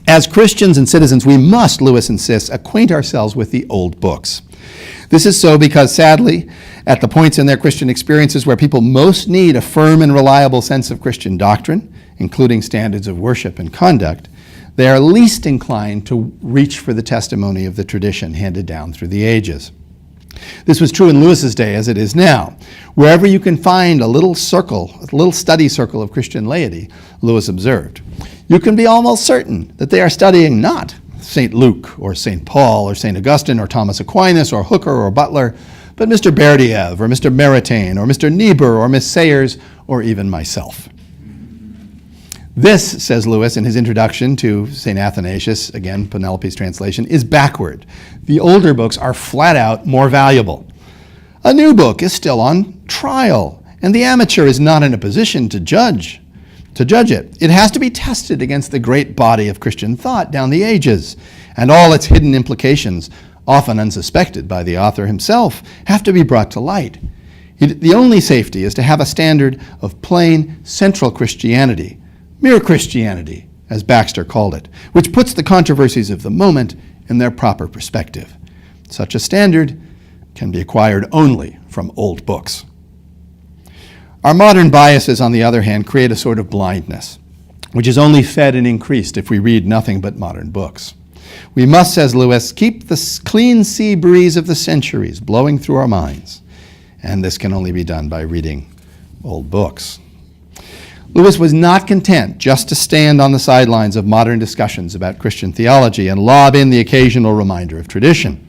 As Christians and citizens, we must, Lewis insists, acquaint ourselves with the old books. This is so because, sadly, at the points in their Christian experiences where people most need a firm and reliable sense of Christian doctrine, including standards of worship and conduct, they are least inclined to reach for the testimony of the tradition handed down through the ages. This was true in Lewis's day as it is now. Wherever you can find a little circle, a little study circle of Christian laity, Lewis observed, you can be almost certain that they are studying not St. Luke or St. Paul or St. Augustine or Thomas Aquinas or Hooker or Butler, but Mr. Berdiev or Mr. Maritain or Mr. Niebuhr or Miss Sayers or even myself. This, says Lewis in his introduction to St. Athanasius, again, Penelope's translation, is backward. The older books are flat out more valuable. A new book is still on trial, and the amateur is not in a position to judge it. It has to be tested against the great body of Christian thought down the ages, and all its hidden implications, often unsuspected by the author himself, have to be brought to light. The only safety is to have a standard of plain central Christianity, mere Christianity, as Baxter called it, which puts the controversies of the moment in their proper perspective. Such a standard can be acquired only from old books. Our modern biases, on the other hand, create a sort of blindness, which is only fed and increased if we read nothing but modern books. We must, says Lewis, keep the clean sea breeze of the centuries blowing through our minds, and this can only be done by reading old books. Lewis was not content just to stand on the sidelines of modern discussions about Christian theology and lob in the occasional reminder of tradition.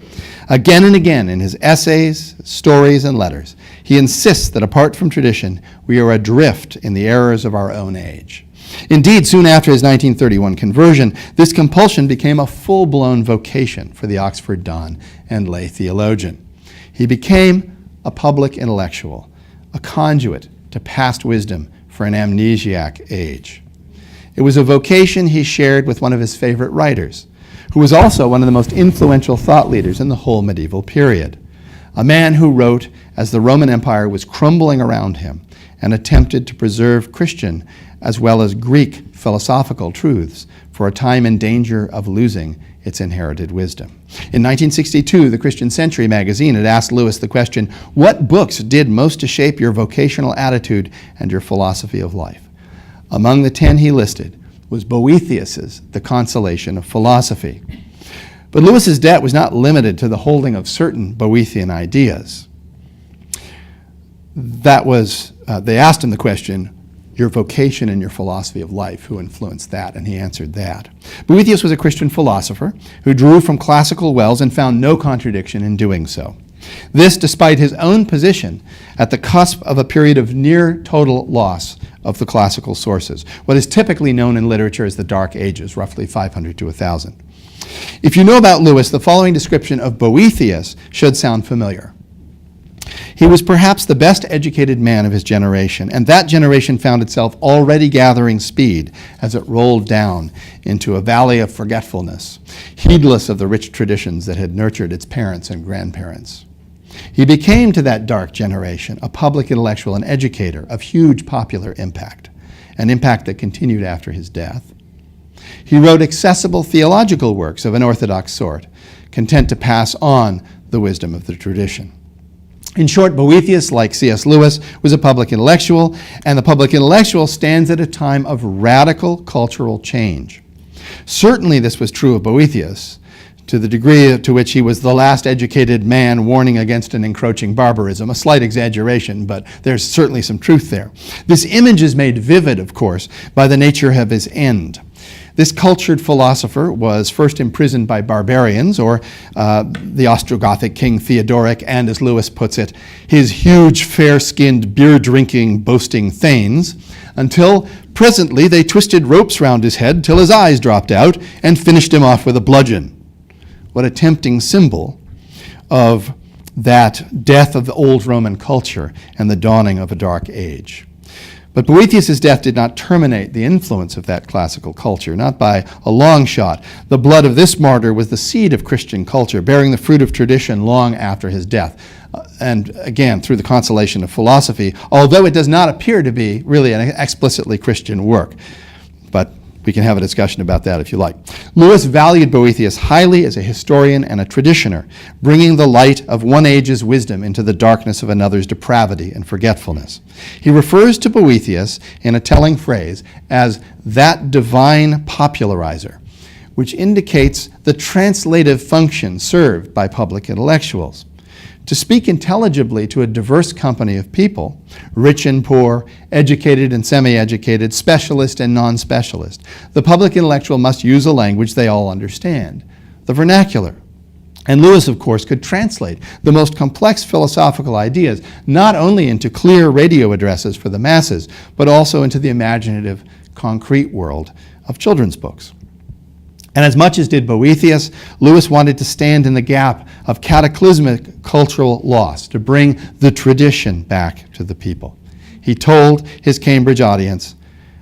Again and again in his essays, stories, and letters, he insists that apart from tradition, we are adrift in the errors of our own age. Indeed, soon after his 1931 conversion, this compulsion became a full-blown vocation for the Oxford don and lay theologian. He became a public intellectual, a conduit to past wisdom for an amnesiac age. It was a vocation he shared with one of his favorite writers, who was also one of the most influential thought leaders in the whole medieval period, a man who wrote as the Roman Empire was crumbling around him and attempted to preserve Christian as well as Greek philosophical truths for a time in danger of losing its inherited wisdom. In 1962, the Christian Century magazine had asked Lewis the question, "What books did most to shape your vocational attitude and your philosophy of life?" Among the 10 he listed was Boethius's The Consolation of Philosophy. But Lewis's debt was not limited to the holding of certain Boethian ideas. They asked him the question, your vocation and your philosophy of life, who influenced that? And he answered that. Boethius was a Christian philosopher who drew from classical wells and found no contradiction in doing so. This despite his own position at the cusp of a period of near total loss of the classical sources, what is typically known in literature as the Dark Ages, roughly 500 to 1000. If you know about Lewis, the following description of Boethius should sound familiar. He was perhaps the best educated man of his generation, and that generation found itself already gathering speed as it rolled down into a valley of forgetfulness, heedless of the rich traditions that had nurtured its parents and grandparents. He became to that dark generation a public intellectual and educator of huge popular impact, an impact that continued after his death. He wrote accessible theological works of an orthodox sort, content to pass on the wisdom of the tradition. In short, Boethius, like C.S. Lewis, was a public intellectual, and the public intellectual stands at a time of radical cultural change. Certainly this was true of Boethius, to the degree to which he was the last educated man warning against an encroaching barbarism. A slight exaggeration, but there's certainly some truth there. This image is made vivid, of course, by the nature of his end. This cultured philosopher was first imprisoned by barbarians, or the Ostrogothic king Theodoric, and as Lewis puts it, his huge, fair-skinned, beer-drinking, boasting thanes, until presently they twisted ropes round his head till his eyes dropped out and finished him off with a bludgeon. What a tempting symbol of that death of the old Roman culture and the dawning of a dark age. But Boethius' death did not terminate the influence of that classical culture, not by a long shot. The blood of this martyr was the seed of Christian culture, bearing the fruit of tradition long after his death. And again, through the consolation of philosophy, although it does not appear to be really an explicitly Christian work. But we can have a discussion about that if you like. Lewis valued Boethius highly as a historian and a traditioner, bringing the light of one age's wisdom into the darkness of another's depravity and forgetfulness. He refers to Boethius in a telling phrase as that divine popularizer, which indicates the translative function served by public intellectuals. To speak intelligibly to a diverse company of people, rich and poor, educated and semi-educated, specialist and non-specialist, the public intellectual must use a language they all understand, the vernacular. And Lewis, of course, could translate the most complex philosophical ideas not only into clear radio addresses for the masses, but also into the imaginative, concrete world of children's books. And as much as did Boethius, Lewis wanted to stand in the gap of cataclysmic cultural loss, to bring the tradition back to the people. He told his Cambridge audience,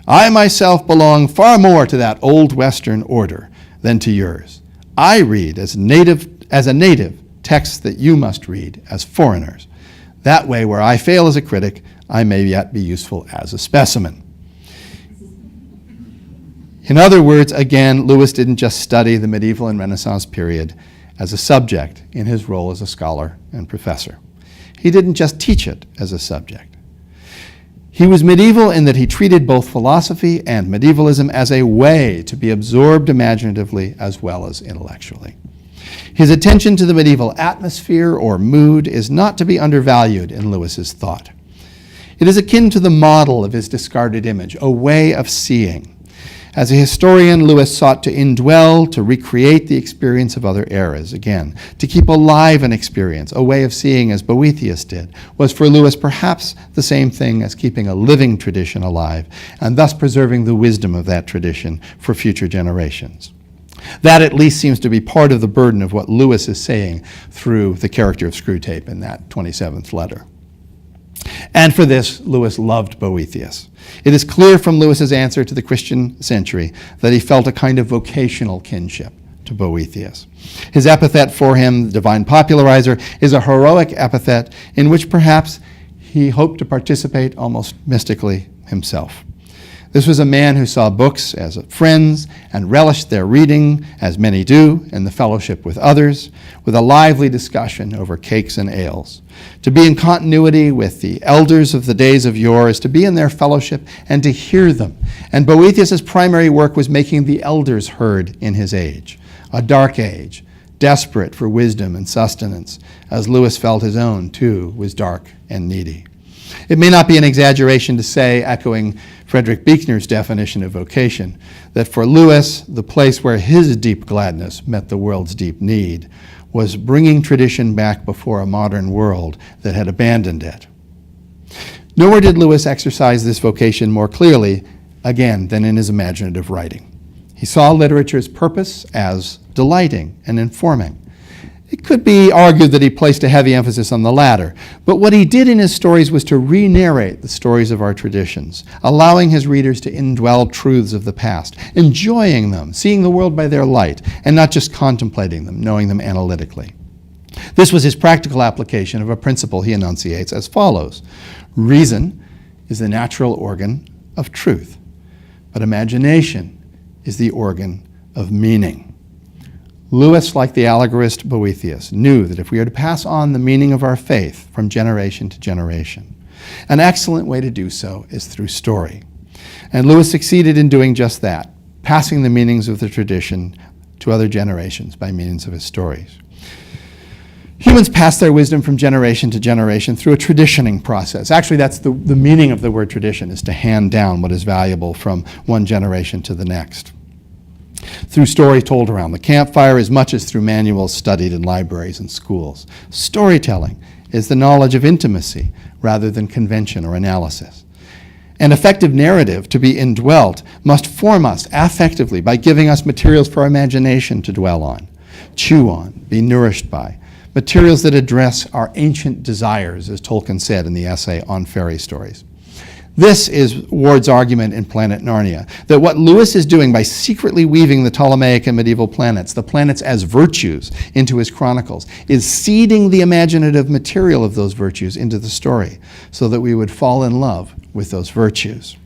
"I myself belong far more to that old Western order than to yours. I read as a native texts that you must read as foreigners. That way, where I fail as a critic, I may yet be useful as a specimen." In other words, again, Lewis didn't just study the medieval and Renaissance period as a subject in his role as a scholar and professor. He didn't just teach it as a subject. He was medieval in that he treated both philosophy and medievalism as a way to be absorbed imaginatively as well as intellectually. His attention to the medieval atmosphere or mood is not to be undervalued in Lewis's thought. It is akin to the model of his discarded image, a way of seeing. As a historian, Lewis sought to indwell, to recreate the experience of other eras. Again, to keep alive an experience, a way of seeing as Boethius did, was for Lewis perhaps the same thing as keeping a living tradition alive, and thus preserving the wisdom of that tradition for future generations. That at least seems to be part of the burden of what Lewis is saying through the character of Screwtape in that 27th letter. And for this, Lewis loved Boethius. It is clear from Lewis's answer to the Christian century that he felt a kind of vocational kinship to Boethius. His epithet for him, the divine popularizer, is a heroic epithet in which perhaps he hoped to participate almost mystically himself. This was a man who saw books as friends and relished their reading, as many do, in the fellowship with others, with a lively discussion over cakes and ales. To be in continuity with the elders of the days of yore is to be in their fellowship and to hear them. And Boethius's primary work was making the elders heard in his age, a dark age, desperate for wisdom and sustenance, as Lewis felt his own, too, was dark and needy. It may not be an exaggeration to say, echoing Frederick Buechner's definition of vocation, that for Lewis, the place where his deep gladness met the world's deep need was bringing tradition back before a modern world that had abandoned it. Nowhere did Lewis exercise this vocation more clearly, again, than in his imaginative writing. He saw literature's purpose as delighting and informing. It could be argued that he placed a heavy emphasis on the latter, but what he did in his stories was to re-narrate the stories of our traditions, allowing his readers to indwell truths of the past, enjoying them, seeing the world by their light, and not just contemplating them, knowing them analytically. This was his practical application of a principle he enunciates as follows: reason is the natural organ of truth, but imagination is the organ of meaning. Lewis, like the allegorist Boethius, knew that if we are to pass on the meaning of our faith from generation to generation, an excellent way to do so is through story. And Lewis succeeded in doing just that, passing the meanings of the tradition to other generations by means of his stories. Humans pass their wisdom from generation to generation through a traditioning process. Actually, that's the meaning of the word tradition, is to hand down what is valuable from one generation to the next. Through story told around the campfire as much as through manuals studied in libraries and schools. Storytelling is the knowledge of intimacy rather than convention or analysis. An effective narrative, to be indwelt, must form us affectively by giving us materials for our imagination to dwell on, chew on, be nourished by, materials that address our ancient desires, as Tolkien said in the essay on fairy stories. This is Ward's argument in Planet Narnia, that what Lewis is doing by secretly weaving the Ptolemaic and medieval planets, the planets as virtues, into his chronicles, is seeding the imaginative material of those virtues into the story, so that we would fall in love with those virtues.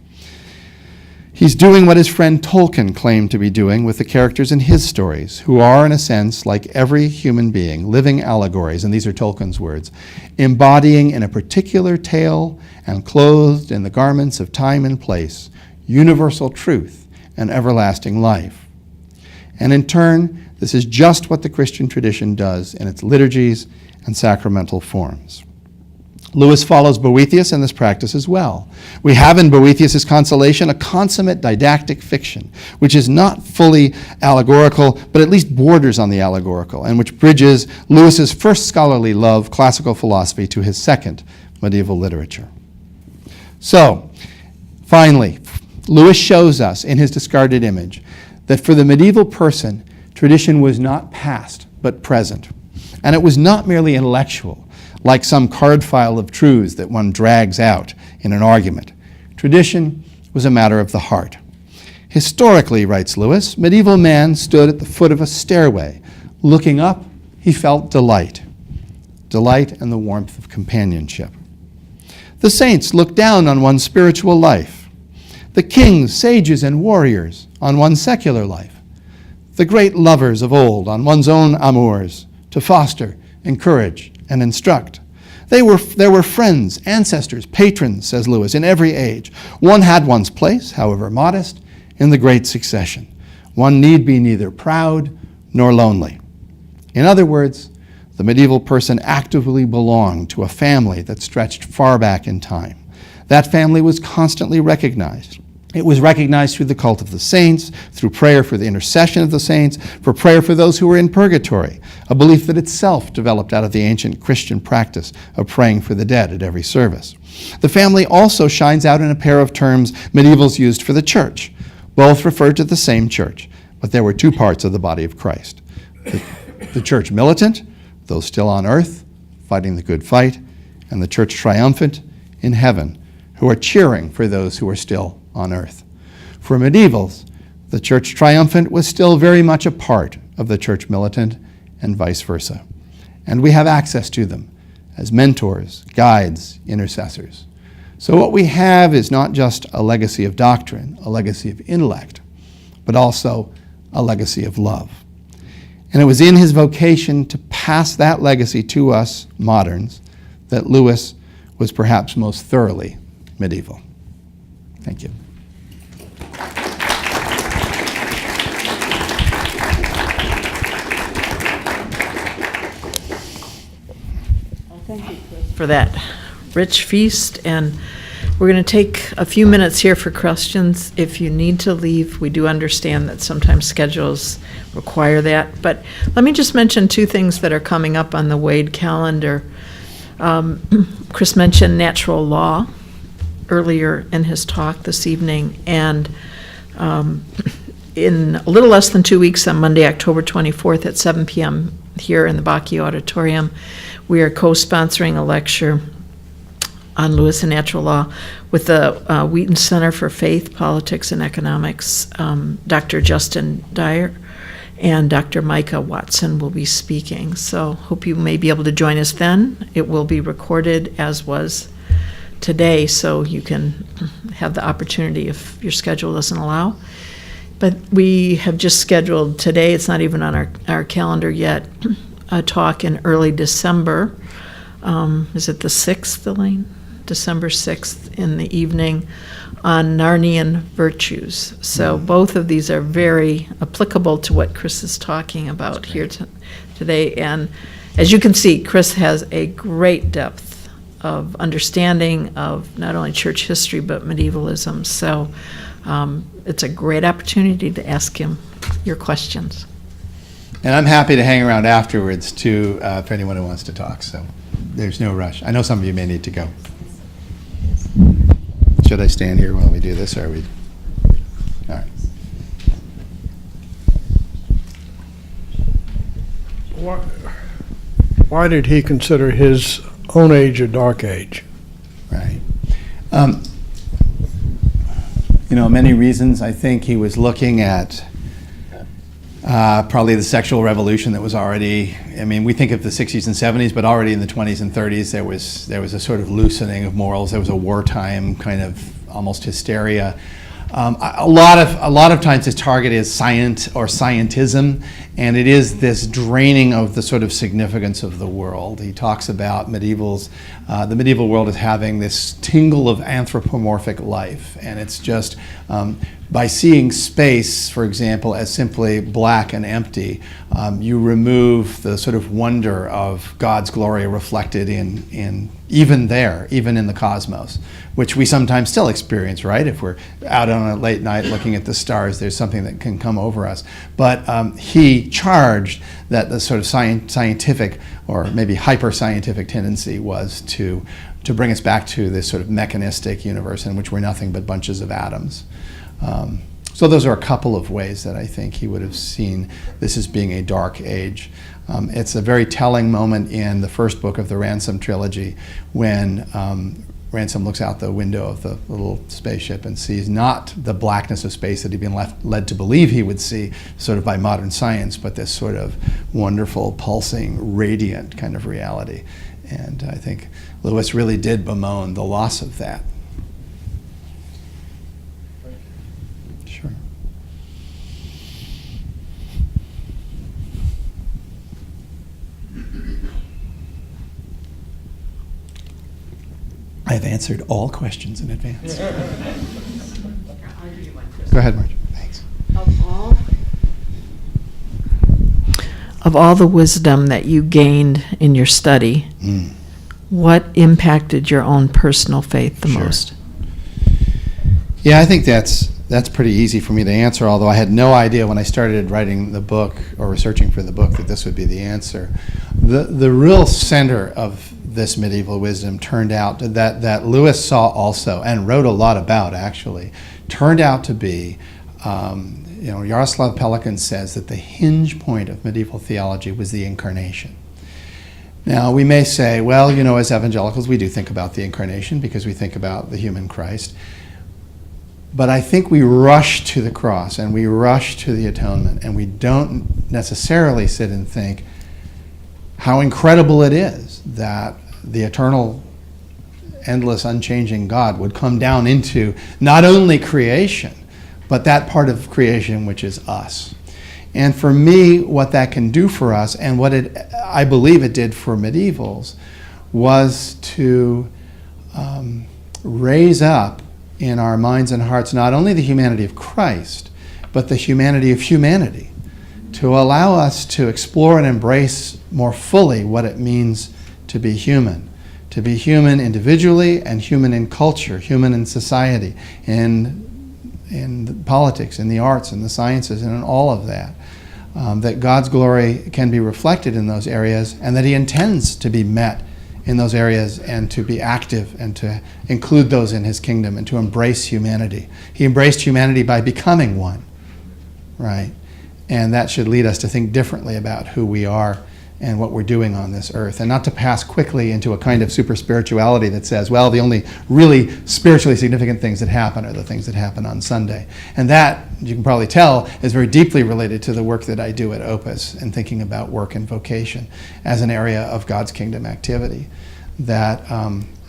He's doing what his friend Tolkien claimed to be doing with the characters in his stories, who are, in a sense, like every human being, living allegories, and these are Tolkien's words, embodying in a particular tale and clothed in the garments of time and place, universal truth and everlasting life. And in turn, this is just what the Christian tradition does in its liturgies and sacramental forms. Lewis follows Boethius in this practice as well. We have in Boethius' Consolation a consummate didactic fiction, which is not fully allegorical, but at least borders on the allegorical, and which bridges Lewis's first scholarly love, classical philosophy, to his second, medieval literature. So, finally, Lewis shows us in his discarded image that for the medieval person, tradition was not past, but present. And it was not merely intellectual, like some card file of truths that one drags out in an argument. Tradition was a matter of the heart. Historically, writes Lewis, medieval man stood at the foot of a stairway. Looking up, he felt delight and the warmth of companionship. The saints looked down on one's spiritual life. The kings, sages, and warriors on one's secular life. The great lovers of old on one's own amours to foster, encourage, and instruct. There were friends, ancestors, patrons, says Lewis, in every age. One had one's place, however modest, in the great succession. One need be neither proud nor lonely. In other words, the medieval person actively belonged to a family that stretched far back in time. That family was constantly recognized. It was recognized through the cult of the saints, through prayer for the intercession of the saints, for prayer for those who were in purgatory, a belief that itself developed out of the ancient Christian practice of praying for the dead at every service. The family also shines out in a pair of terms medievals used for the church. Both referred to the same church, but there were two parts of the body of Christ. The church militant, those still on earth, fighting the good fight, and the church triumphant in heaven, who are cheering for those who are still on earth. For medievals, the church triumphant was still very much a part of the church militant and vice versa. And we have access to them as mentors, guides, intercessors. So what we have is not just a legacy of doctrine, a legacy of intellect, but also a legacy of love. And it was in his vocation to pass that legacy to us moderns that Lewis was perhaps most thoroughly medieval. Thank you. Thank you, Chris, for that rich feast. And we're going to take a few minutes here for questions. If you need to leave, we do understand that sometimes schedules require that. But let me just mention two things that are coming up on the Wade calendar. Chris mentioned natural law earlier in his talk this evening, and in a little less than 2 weeks, on Monday, October 24th at 7 p.m. here in the Bacchio Auditorium, we are co-sponsoring a lecture on Lewis and natural law with the Wheaton Center for Faith, Politics, and Economics. Dr. Justin Dyer and Dr. Micah Watson will be speaking. So hope you may be able to join us then. It will be recorded, as was today, so you can have the opportunity if your schedule doesn't allow. But we have just scheduled today, it's not even on our calendar yet, a talk in early December. Is it the 6th, Elaine? December 6th in the evening on Narnian virtues. So both of these are very applicable to what Chris is talking about here today. And as you can see, Chris has a great depth of understanding of not only church history but medievalism. So it's a great opportunity to ask him your questions. And I'm happy to hang around afterwards too, for anyone who wants to talk. So there's no rush. I know some of you may need to go. Should I stand here while we do this, or are we? All right. Why did he consider his own age a dark age? Right. Many reasons. I think he was looking at probably the sexual revolution that was already, we think of the 60s and 70s, but already in the 20s and 30s there was a sort of loosening of morals. There was a wartime kind of almost hysteria. A lot of times his target is science or scientism, and it is this draining of the sort of significance of the world. He talks about the medieval world as having this tingle of anthropomorphic life, and it's just by seeing space, for example, as simply black and empty, you remove the sort of wonder of God's glory reflected in even in the cosmos, which we sometimes still experience, right? If we're out on a late night looking at the stars, there's something that can come over us. But he charged that the sort of scientific or maybe hyper-scientific tendency was to bring us back to this sort of mechanistic universe in which we're nothing but bunches of atoms. So those are a couple of ways that I think he would have seen this as being a dark age. It's a very telling moment in the first book of the Ransom trilogy when Ransom looks out the window of the little spaceship and sees not the blackness of space that he'd been led to believe he would see sort of by modern science, but this sort of wonderful, pulsing, radiant kind of reality. And I think Lewis really did bemoan the loss of that. Sure. I've answered all questions in advance. Go ahead, Marge. Thanks. Of all the wisdom that you gained in your study, what impacted your own personal faith the most? Yeah, I think that's pretty easy for me to answer, although I had no idea when I started writing the book or researching for the book that this would be the answer. The real center of this medieval wisdom turned out that Lewis saw also and wrote a lot about, actually, turned out to be, Jaroslav Pelikan says that the hinge point of medieval theology was the incarnation. Now, we may say, well, as evangelicals, we do think about the incarnation because we think about the human Christ. But I think we rush to the cross and we rush to the atonement, and we don't necessarily sit and think how incredible it is that the eternal, endless, unchanging God would come down into not only creation, but that part of creation which is us. And for me, what that can do for us, and what I believe it did for medievals, was to raise up in our minds and hearts not only the humanity of Christ, but the humanity of humanity, to allow us to explore and embrace more fully what it means to be human individually and human in culture, human in society, in politics, in the arts, in the sciences, and in all of that. That God's glory can be reflected in those areas, and that he intends to be met in those areas and to be active and to include those in his kingdom and to embrace humanity. He embraced humanity by becoming one, right? And that should lead us to think differently about who we are and what we're doing on this earth, and not to pass quickly into a kind of super spirituality that says, well, the only really spiritually significant things that happen are the things that happen on Sunday. And that, you can probably tell, is very deeply related to the work that I do at Opus and thinking about work and vocation as an area of God's kingdom activity. That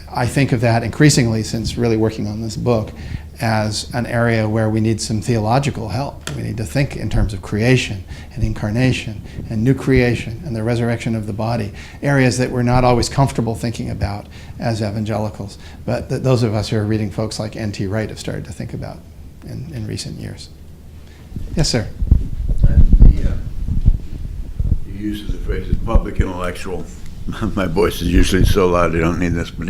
I think of that increasingly, since really working on this book, as an area where we need some theological help. We need to think in terms of creation and incarnation and new creation and the resurrection of the body, areas that we're not always comfortable thinking about as evangelicals, but that those of us who are reading folks like N.T. Wright have started to think about in recent years. Yes, sir. You use the phrase public intellectual. My voice is usually so loud I don't need this, but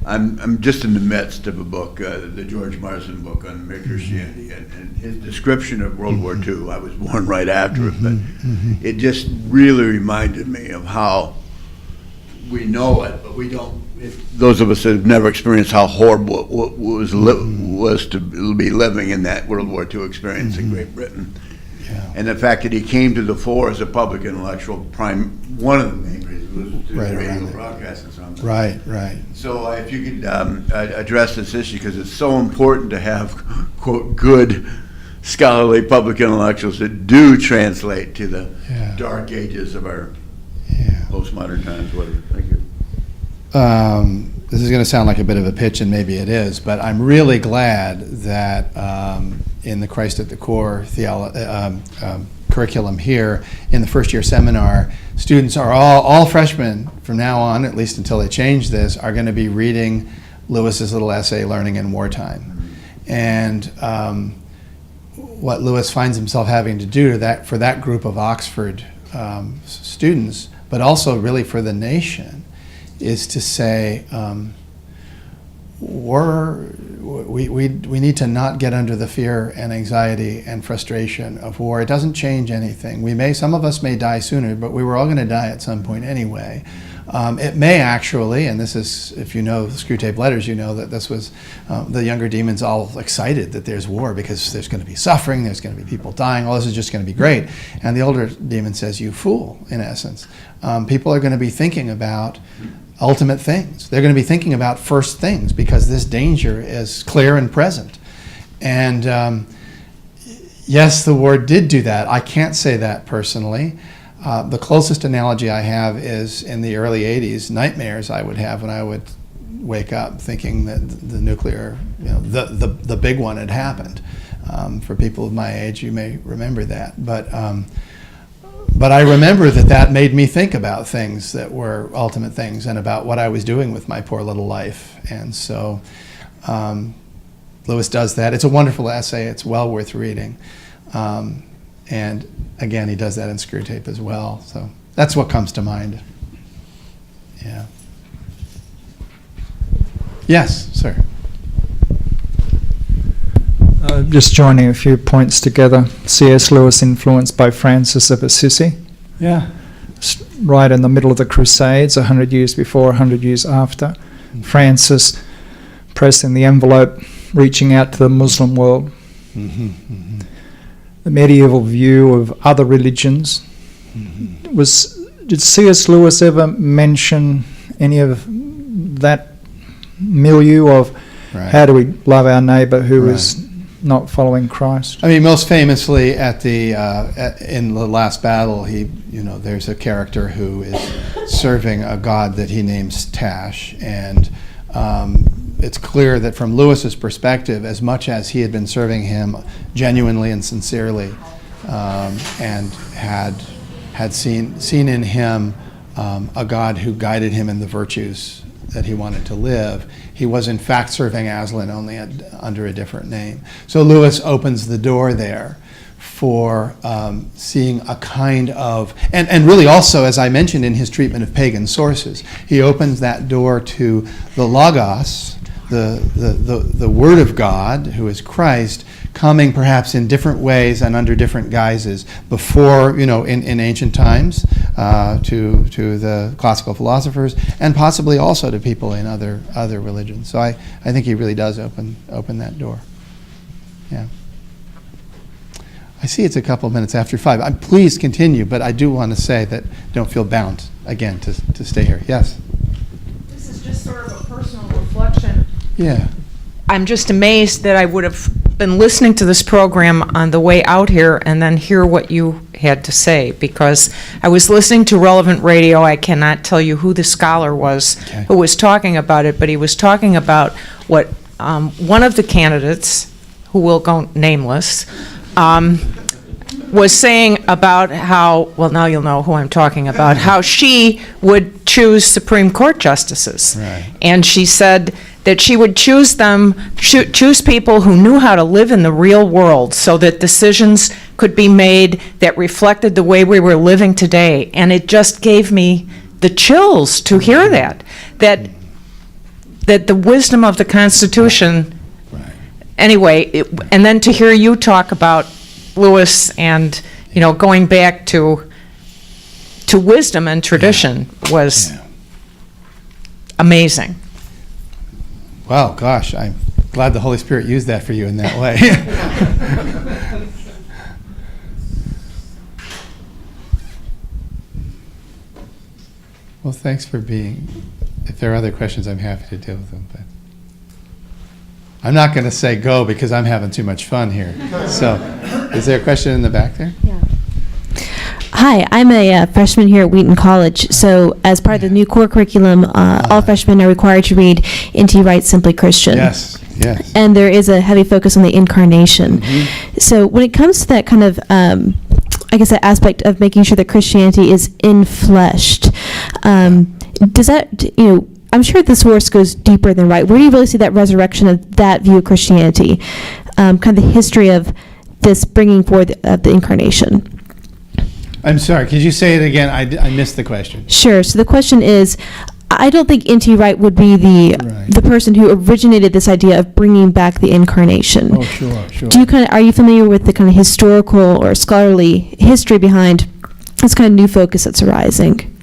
I'm just in the midst of a book, the George Marsden book on mere Christianity, and his description of World War II. I was born right after it, but it just really reminded me of how we know it, but we don't. Those of us that have never experienced how horrible it was to be living in that World War II experience in Great Britain. Yeah. And the fact that he came to the fore as a public intellectual, one of the main reasons was through the radio broadcast and something. Right. So if you could address this issue, because it's so important to have, quote, good scholarly public intellectuals that do translate to the dark ages of our postmodern times. Whatever. Thank you. This is going to sound like a bit of a pitch, and maybe it is, but I'm really glad that in the Christ at the Core curriculum here, in the first year seminar, students are all freshmen from now on, at least until they change this, are going to be reading Lewis's little essay, Learning in Wartime. And what Lewis finds himself having to do for that group of Oxford students, but also really for the nation, is to say, we need to not get under the fear and anxiety and frustration of war. It doesn't change anything. Some of us may die sooner, but we were all going to die at some point anyway. It may actually, and this is, if you know the Screwtape Letters, you know that this was the younger demons all excited that there's war because there's going to be suffering, there's going to be people dying, all this is just going to be great. And the older demon says, you fool, in essence. People are going to be thinking about ultimate things. They're going to be thinking about first things because this danger is clear and present. And yes, the war did do that. I can't say that personally. The closest analogy I have is in the early 80s, nightmares I would have when I would wake up thinking that the nuclear, the big one had happened. For people of my age, you may remember that. But I remember that made me think about things that were ultimate things and about what I was doing with my poor little life. And so Lewis does that. It's a wonderful essay. It's well worth reading. And again, he does that in Screwtape as well. So that's what comes to mind. Yeah. Yes, sir. Just joining a few points together. C.S. Lewis influenced by Francis of Assisi. Yeah. Right in the middle of the Crusades, 100 years before, 100 years after. Francis pressing the envelope, reaching out to the Muslim world. The medieval view of other religions. Did C.S. Lewis ever mention any of that milieu of how do we love our neighbour who is not following Christ? I mean, most famously in the last battle, there's a character who is serving a god that he names Tash, and it's clear that from Lewis's perspective, as much as he had been serving him genuinely and sincerely, and had seen in him a God who guided him in the virtues that he wanted to live, he was in fact serving Aslan, only under a different name. So Lewis opens the door there for seeing a kind of, and really also, as I mentioned in his treatment of pagan sources, he opens that door to the Logos, the Word of God, who is Christ, coming perhaps in different ways and under different guises before, in ancient times, to the classical philosophers, and possibly also to people in other religions. So I think he really does open that door. Yeah. I see it's a couple of minutes after 5. Please continue, but I do want to say that don't feel bound, again, to stay here. Yes? This is just sort of a personal reflection. Yeah. I'm just amazed that I would have been listening to this program on the way out here and then hear what you had to say, because I was listening to Relevant Radio. I cannot tell you who the scholar was who was talking about it, but he was talking about what one of the candidates, who will go nameless, was saying about how, well, now you'll know who I'm talking about, how she would choose Supreme Court justices. Right. And she said that she would choose people who knew how to live in the real world so that decisions could be made that reflected the way we were living today. And it just gave me the chills to hear that the wisdom of the Constitution. Right. Anyway, and then to hear you talk about Lewis and, going back to wisdom and tradition was amazing. Well, gosh, I'm glad the Holy Spirit used that for you in that way. Well, thanks for being. If there are other questions, I'm happy to deal with them. But I'm not going to say go because I'm having too much fun here. So, is there a question in the back there? Yeah. Hi, I'm a freshman here at Wheaton College. So, as part of the new core curriculum, all freshmen are required to read N.T. Wright's Simply Christian. Yes. And there is a heavy focus on the incarnation. So, when it comes to that kind of, that aspect of making sure that Christianity is infleshed, does that, I'm sure the source goes deeper than Wright. Where do you really see that resurrection of that view of Christianity? Kind of the history of this bringing forth of the incarnation. I'm sorry, could you say it again? I missed the question. Sure. So the question is, I don't think N.T. Wright would be the person who originated this idea of bringing back the incarnation. Oh, sure. Are you familiar with the kind of historical or scholarly history behind this kind of new focus that's arising?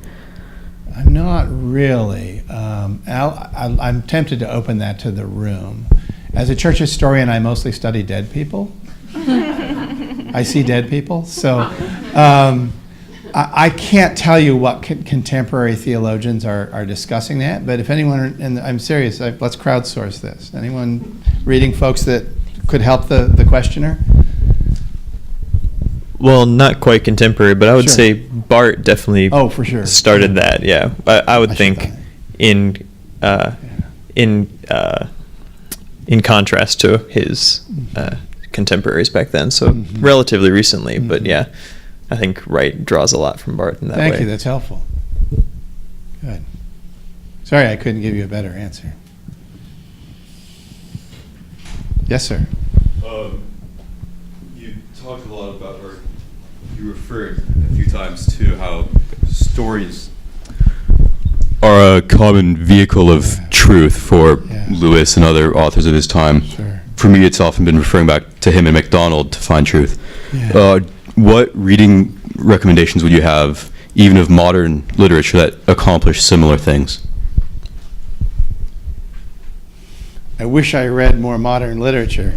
I'm not really. I'm tempted to open that to the room. As a church historian, I mostly study dead people. I see dead people. So I can't tell you what contemporary theologians are discussing that, but if anyone, and I'm serious, let's crowdsource this. Anyone reading folks that could help the questioner? Well, not quite contemporary, but I would say Bart definitely for sure. started that, yeah. I would think in contrast to his contemporaries back then, so relatively recently, but yeah, I think Wright draws a lot from Bart in that way. Thank you, that's helpful. Good. Sorry I couldn't give you a better answer. Yes, sir. You talked a lot about, or you referred a few times to how stories are a common vehicle of truth for Lewis and other authors of his time. Sure. For me, it's often been referring back to him and MacDonald to find truth. Yeah. What reading recommendations would you have, even of modern literature, that accomplish similar things? I wish I read more modern literature.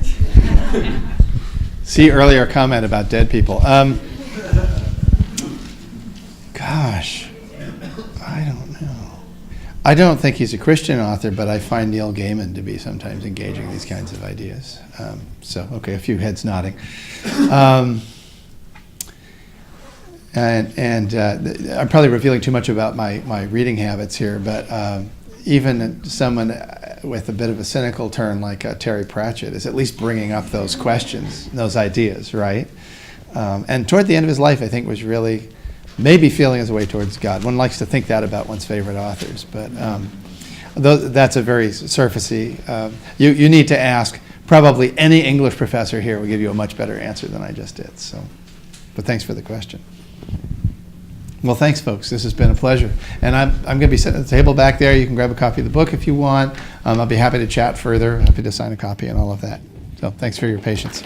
See earlier comment about dead people. Gosh, I don't know. I don't think he's a Christian author, but I find Neil Gaiman to be sometimes engaging in these kinds of ideas. Okay, a few heads nodding. And I'm probably revealing too much about my reading habits here, but even someone with a bit of a cynical turn like Terry Pratchett is at least bringing up those questions, those ideas, right? And toward the end of his life, I think, was really maybe feeling his way towards God. One likes to think that about one's favorite authors, but that's a very surfacey. You need to ask probably any English professor here will give you a much better answer than I just did. So, but thanks for the question. Well, thanks, folks. This has been a pleasure. And I'm going to be sitting at the table back there. You can grab a copy of the book if you want. I'll be happy to chat further, happy to sign a copy and all of that. So thanks for your patience.